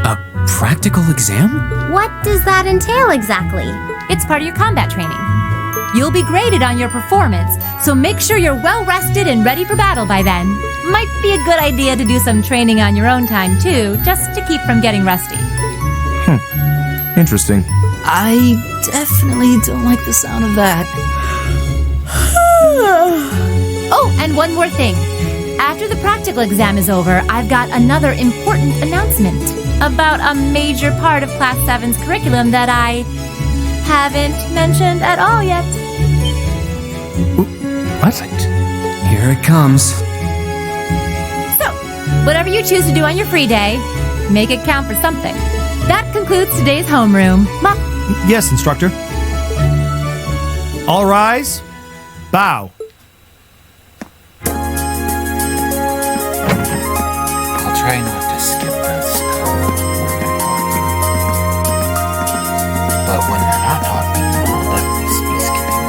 A practical exam? What does that entail exactly? It's part of your combat training. You'll be graded on your performance, so make sure you're well rested and ready for battle by then. Might be a good idea to do some training on your own time too, just to keep from getting rusty. Interesting. I definitely don't like the sound of that. Oh, and one more thing. After the practical exam is over, I've got another important announcement about a major part of Class 7's curriculum that I haven't mentioned at all yet. What? Here it comes. So, whatever you choose to do on your free day, make it count for something. That concludes today's homeroom. Yes, instructor. All rise. Bow. I'll try not to skip this. But when they're not talking, I'll definitely be skipping.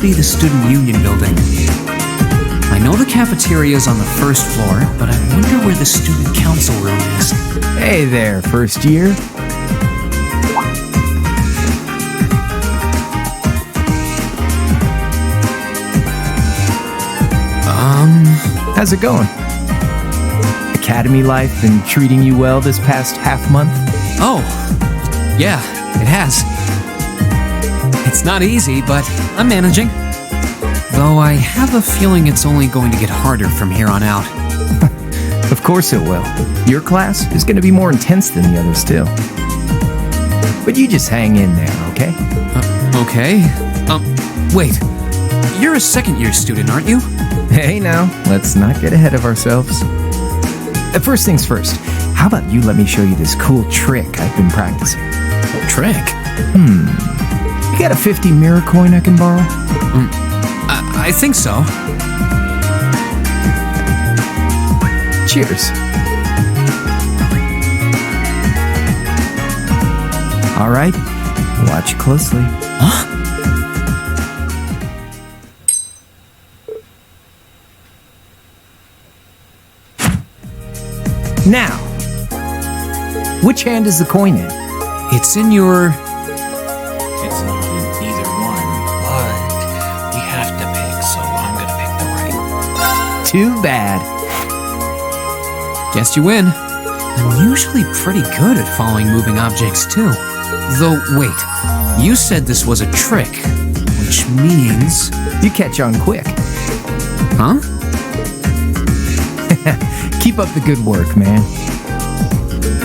Be the student union building. I know the cafeteria's on the first floor, but I wonder where the student council room is. Hey there, first year. How's it going? Academy life been treating you well this past half month? Oh, yeah, it has. It's not easy, but I'm managing. Though I have a feeling it's only going to get harder from here on out. Of course it will. Your class is going to be more intense than the others too. But you just hang in there, okay? Okay. Wait. You're a second-year student, aren't you? Hey now, let's not get ahead of ourselves. First things first, how about you let me show you this cool trick I've been practicing? Trick? You got a 50 mirror coin I can borrow? I think so. Cheers. All right, watch closely. Huh? Now, which hand is the coin in? It's in your... It's not in either one, but we have to Too bad. Guess you win. I'm usually pretty good at following moving objects, too. Though, wait. You said this was a trick, which means... You catch on quick. Huh? Keep up the good work, man.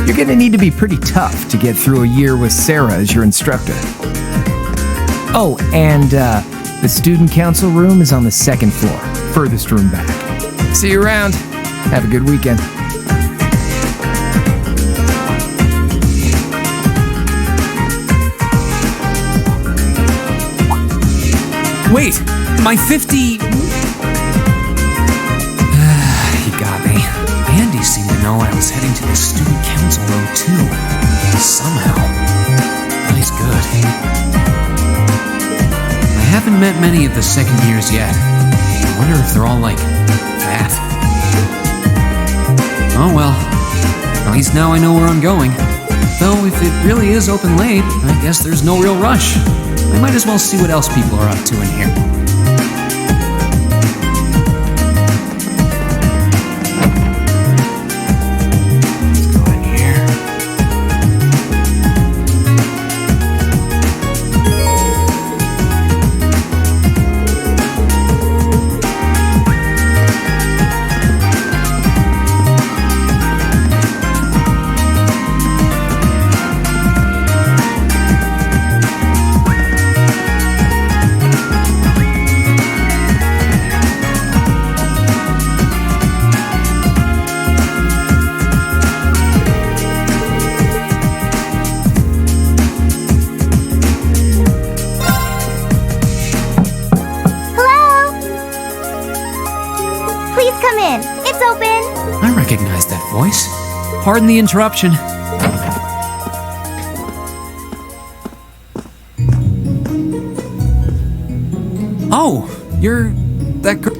You're gonna need to be pretty tough to get through a year with Sarah as your instructor. Oh, and the student council room is on the second floor, furthest room back. See you around. Have a good weekend. Wait, my 50... You got me. Andy seemed to know I was heading to the student council room too. Somehow. Nice good. I haven't met many of the second years yet. I wonder if they're all like that. Oh well. At least now I know where I'm going. Though if it really is open late, I guess there's no real rush. I might as well see what else people are up to in here. Let's go in here. I recognize that voice. Pardon the interruption. Oh, you're that girl.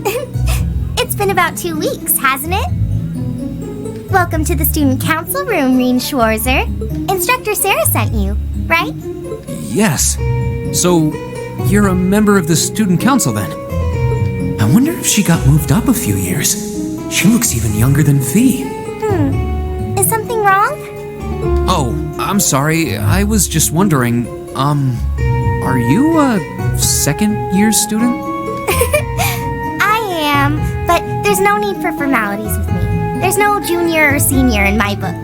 It's been about 2 weeks, hasn't it? Welcome to the student council room, Reen Schwarzer. Instructor Sarah sent you, right? Yes. So, you're a member of the student council then? I wonder if she got moved up a few years. She looks even younger than V. Is something wrong? Oh, I'm sorry. I was just wondering, are you a second-year student? I am, but there's no need for formalities with me. There's no junior or senior in my book.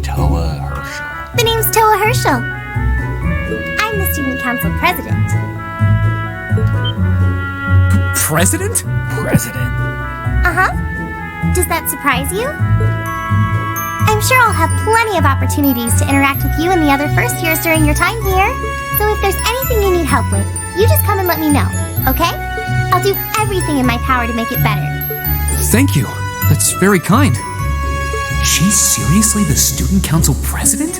Toa Herschel. The name's Toa Herschel. I'm the student council president. President? President. Uh-huh. Does that surprise you? I'm sure I'll have plenty of opportunities to interact with you and the other first years during your time here. So if there's anything you need help with, you just come and let me know, okay? I'll do everything in my power to make it better. Thank you. That's very kind. She's seriously the student council president?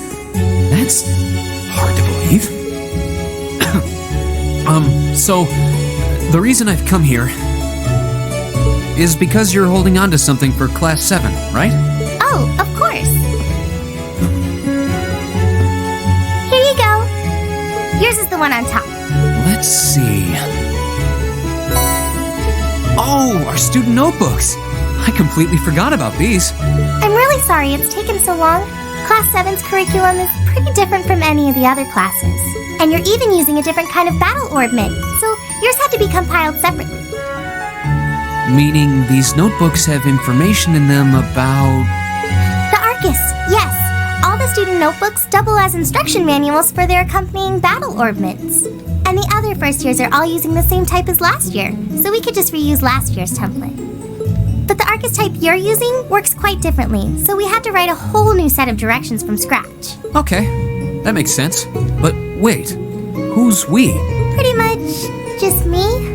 That's hard to believe. So, the reason I've come here is because you're holding on to something for Class 7, right? Oh, of course. Here you go. Yours is the one on top. Let's see. Oh, our student notebooks. I completely forgot about these. I'm really sorry it's taken so long. Class 7's curriculum is pretty different from any of the other classes. And you're even using a different kind of battle orbment, so yours had to be compiled separately. Meaning these notebooks have information in them about... The Arcus, yes. All the student notebooks double as instruction manuals for their accompanying battle orbments. And the other first years are all using the same type as last year, so we could just reuse last year's template. But the Arcus type you're using works quite differently, so we had to write a whole new set of directions from scratch. Okay, that makes sense. But wait, who's we? Pretty much just me.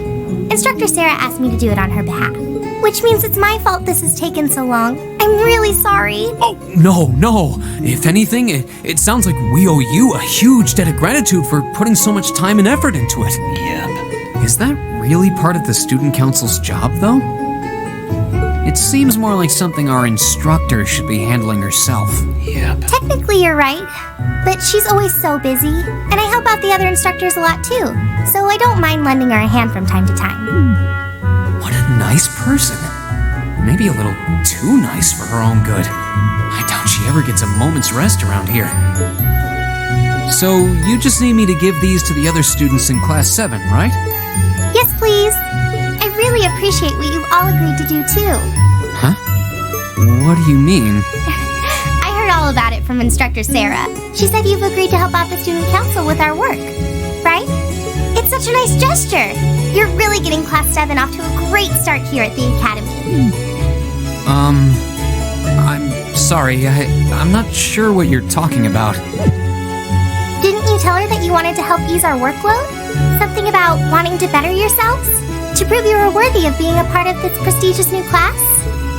Instructor Sarah asked me to do it on her behalf, which means it's my fault this has taken so long. I'm really sorry. Oh, no. If anything, it sounds like we owe you a huge debt of gratitude for putting so much time and effort into it. Yep. Is that really part of the student council's job, though? It seems more like something our instructor should be handling herself. Yep. Technically, you're right, but she's always so busy, and I help out the other instructors a lot too. so I don't mind lending her a hand from time to time. What a nice person. Maybe a little too nice for her own good. I doubt she ever gets a moment's rest around here. So, you just need me to give these to the other students in Class 7, right? Yes, please. I really appreciate what you've all agreed to do, too. Huh? What do you mean? I heard all about it from Instructor Sarah. She said you've agreed to help out the student council with our work, right? It's such a nice gesture. You're really getting Class 7 off to a great start here at the Academy. I'm sorry, I'm not sure what you're talking about. Didn't you tell her that you wanted to help ease our workload? Something about wanting to better yourselves? To prove you were worthy of being a part of this prestigious new class?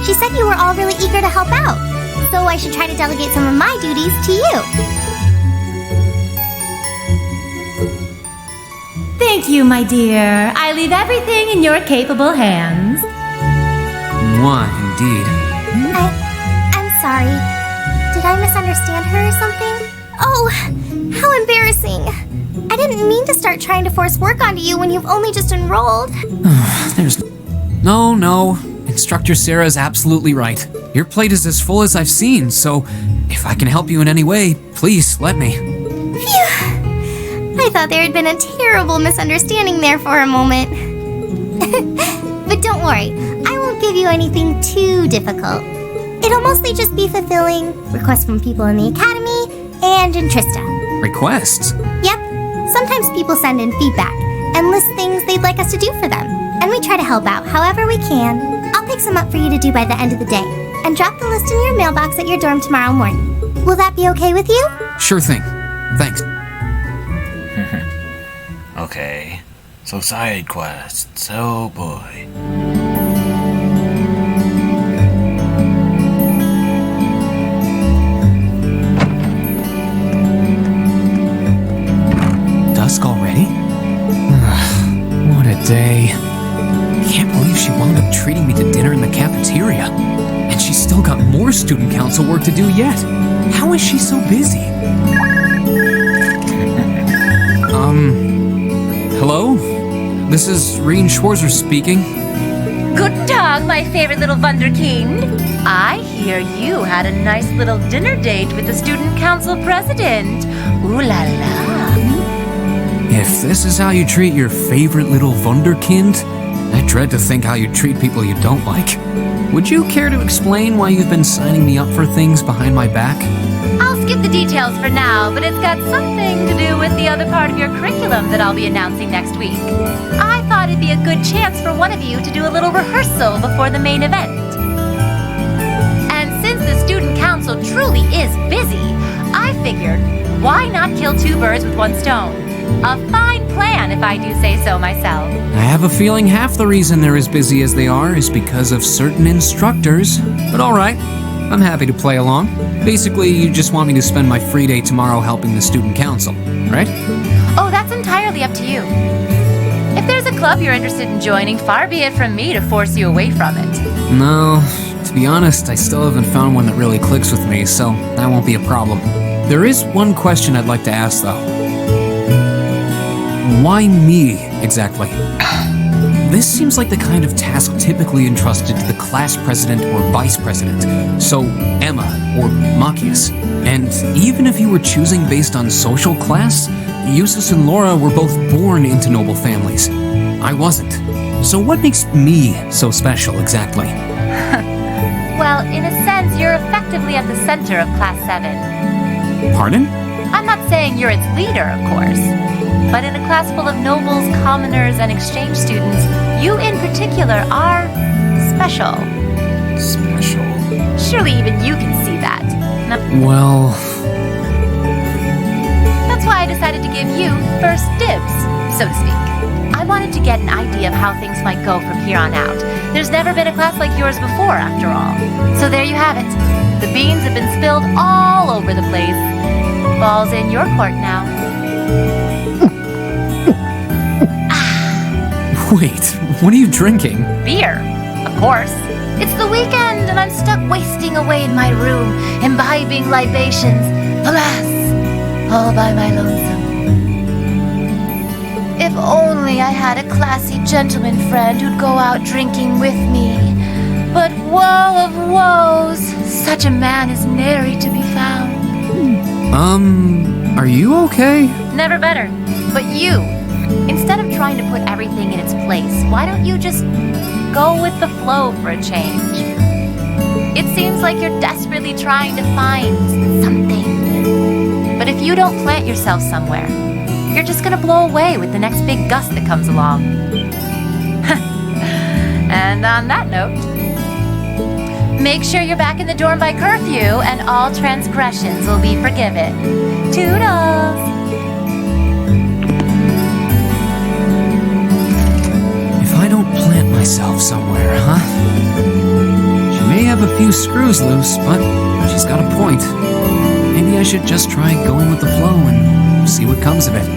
She said you were all really eager to help out, so I should try to delegate some of my duties to you. Thank you, my dear. I leave everything in your capable hands. Mwah, indeed. I'm sorry. Did I misunderstand her or something? Oh, how embarrassing. I didn't mean to start trying to force work onto you when you've only just enrolled. There's... No. Instructor Sarah is absolutely right. Your plate is as full as I've seen, so if I can help you in any way, please let me. Phew. I thought there had been a terrible misunderstanding there for a moment. But don't worry, I won't give you anything too difficult. It'll mostly just be fulfilling requests from people in the Academy and in Trista. Requests? Yep. Sometimes people send in feedback and list things they'd like us to do for them. And we try to help out however we can. I'll pick some up for you to do by the end of the day. And drop the list in your mailbox at your dorm tomorrow morning. Will that be okay with you? Sure thing. Thanks. Okay, so side quests, oh boy. Dusk already? What a day. Can't believe she wound up treating me to dinner in the cafeteria. And she's still got more student council work to do yet. How is she so busy? Hello? This is Rien Schwarzer speaking. Guten Tag, my favorite little Wunderkind. I hear you had a nice little dinner date with the student council president. Ooh la la. If this is how you treat your favorite little Wunderkind, I dread to think how you treat people you don't like. Would you care to explain why you've been signing me up for things behind my back? I'll skip the details for now, but it's got something to do with the other part of your curriculum that I'll be announcing next week. I thought it'd be a good chance for one of you to do a little rehearsal before the main event. And since the student council truly is busy, I figured, why not kill two birds with one stone? A fine plan, if I do say so myself. I have a feeling half the reason they're as busy as they are is because of certain instructors. But alright, I'm happy to play along. Basically, you just want me to spend my free day tomorrow helping the student council, right? Oh, that's entirely up to you. If there's a club you're interested in joining, far be it from me to force you away from it. No, to be honest, I still haven't found one that really clicks with me, so that won't be a problem. There is one question I'd like to ask, though. Why me, exactly? This seems like the kind of task typically entrusted to the class president or vice president, so Emma or Machias. And even if you were choosing based on social class, Eustace and Laura were both born into noble families. I wasn't. So what makes me so special, exactly? Well, in a sense, you're effectively at the center of Class 7. Pardon? I'm not saying you're its leader, of course. But in a class full of nobles, commoners, and exchange students, you in particular are special. Special? Surely even you can see that. Well... That's why I decided to give you first dibs, so to speak. I wanted to get an idea of how things might go from here on out. There's never been a class like yours before, after all. So there you have it. The beans have been spilled all over the place. Ball's in your court now. Wait, what are you drinking? Beer, of course. It's the weekend and I'm stuck wasting away in my room, imbibing libations. Alas, all by my lonesome. If only I had a classy gentleman friend who'd go out drinking with me. But woe of woes, such a man is nary to be found. Are you okay? Never better. But you, instead of trying to put everything in its place, why don't you just go with the flow for a change? It seems like you're desperately trying to find something. But if you don't plant yourself somewhere, you're just gonna blow away with the next big gust that comes along. And on that note, make sure you're back in the dorm by curfew and all transgressions will be forgiven. Toodles! If I don't plant myself somewhere, huh? She may have a few screws loose, but she's got a point. Maybe I should just try going with the flow and see what comes of it.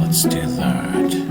let's do that.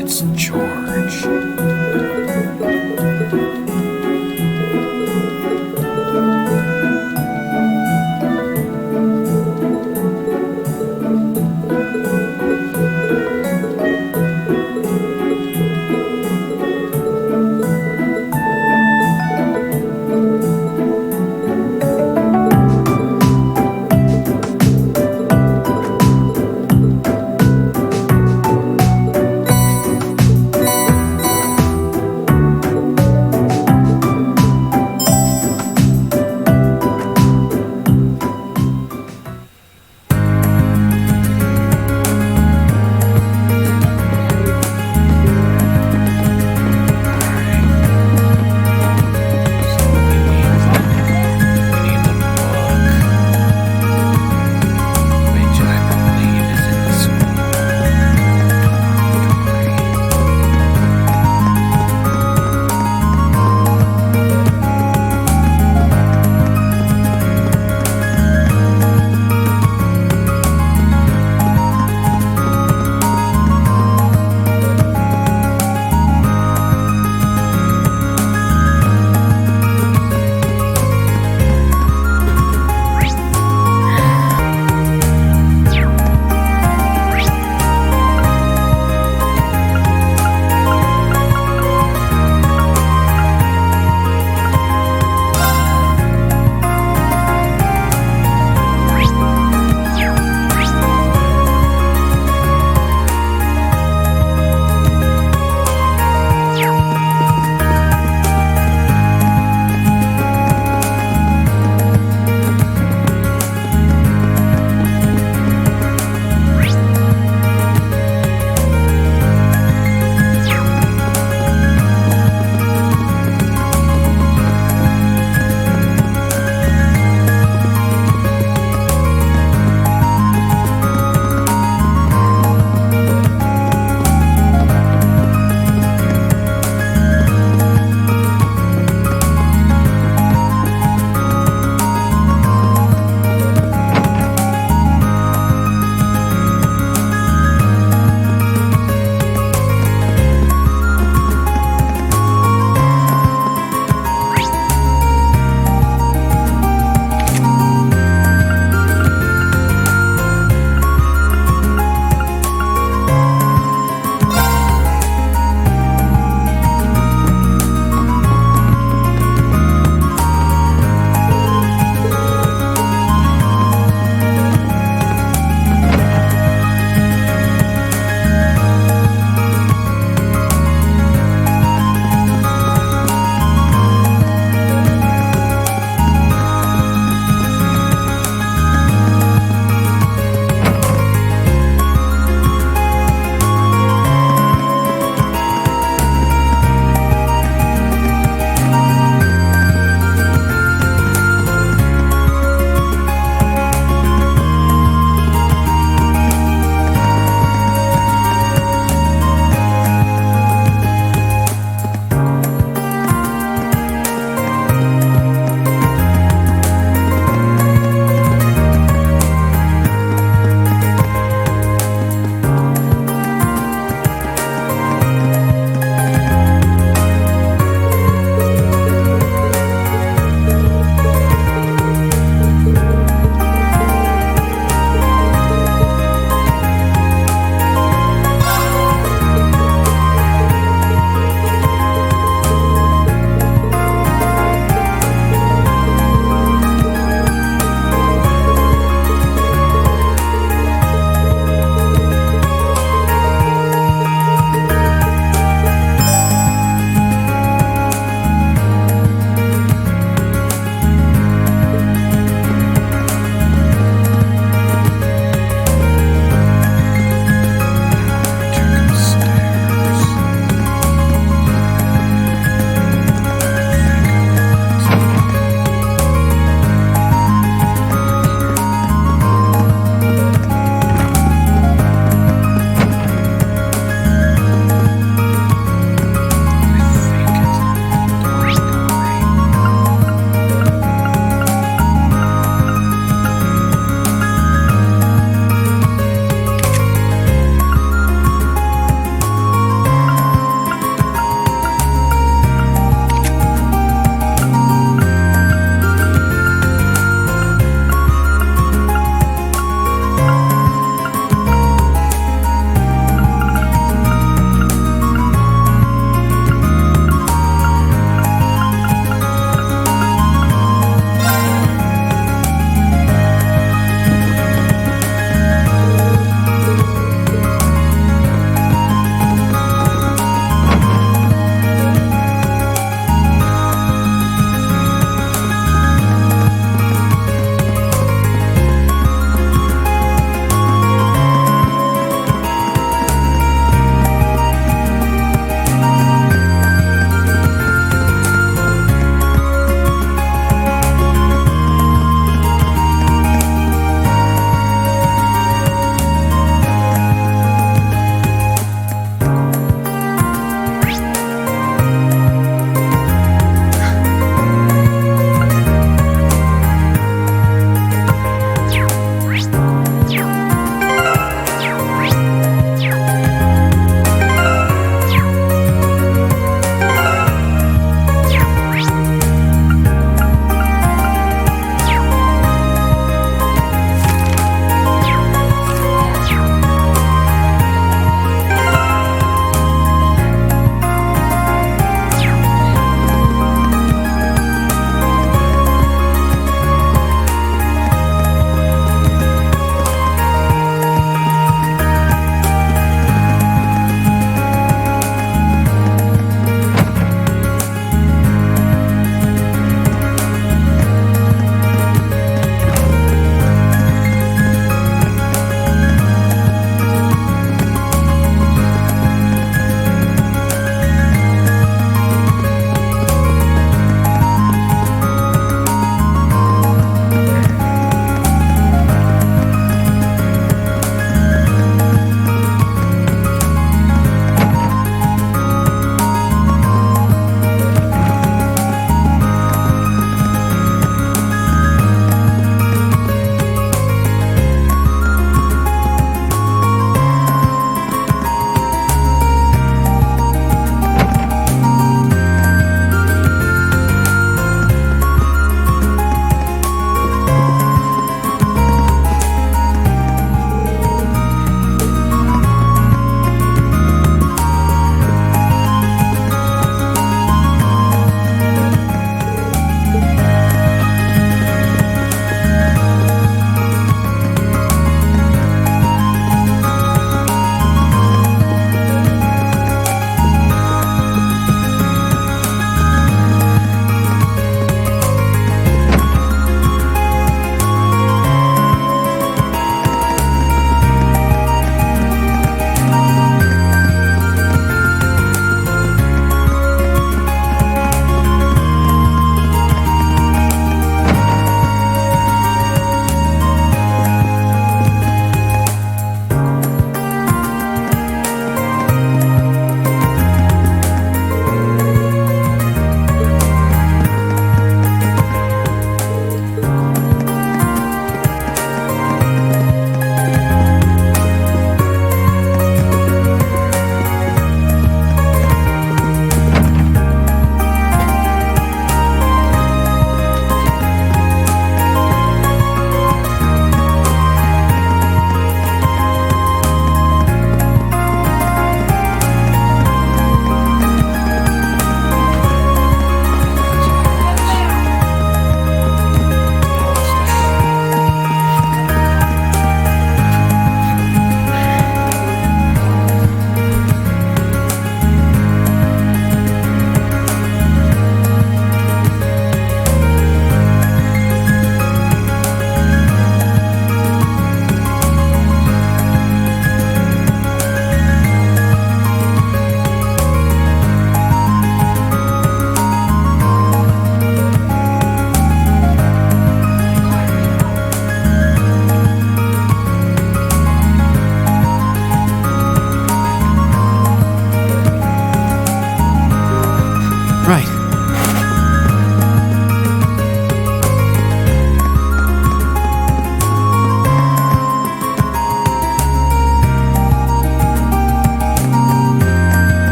It's George.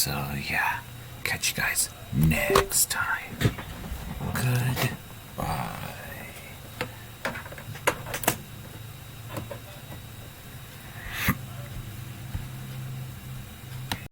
So yeah, catch you guys next time. Goodbye.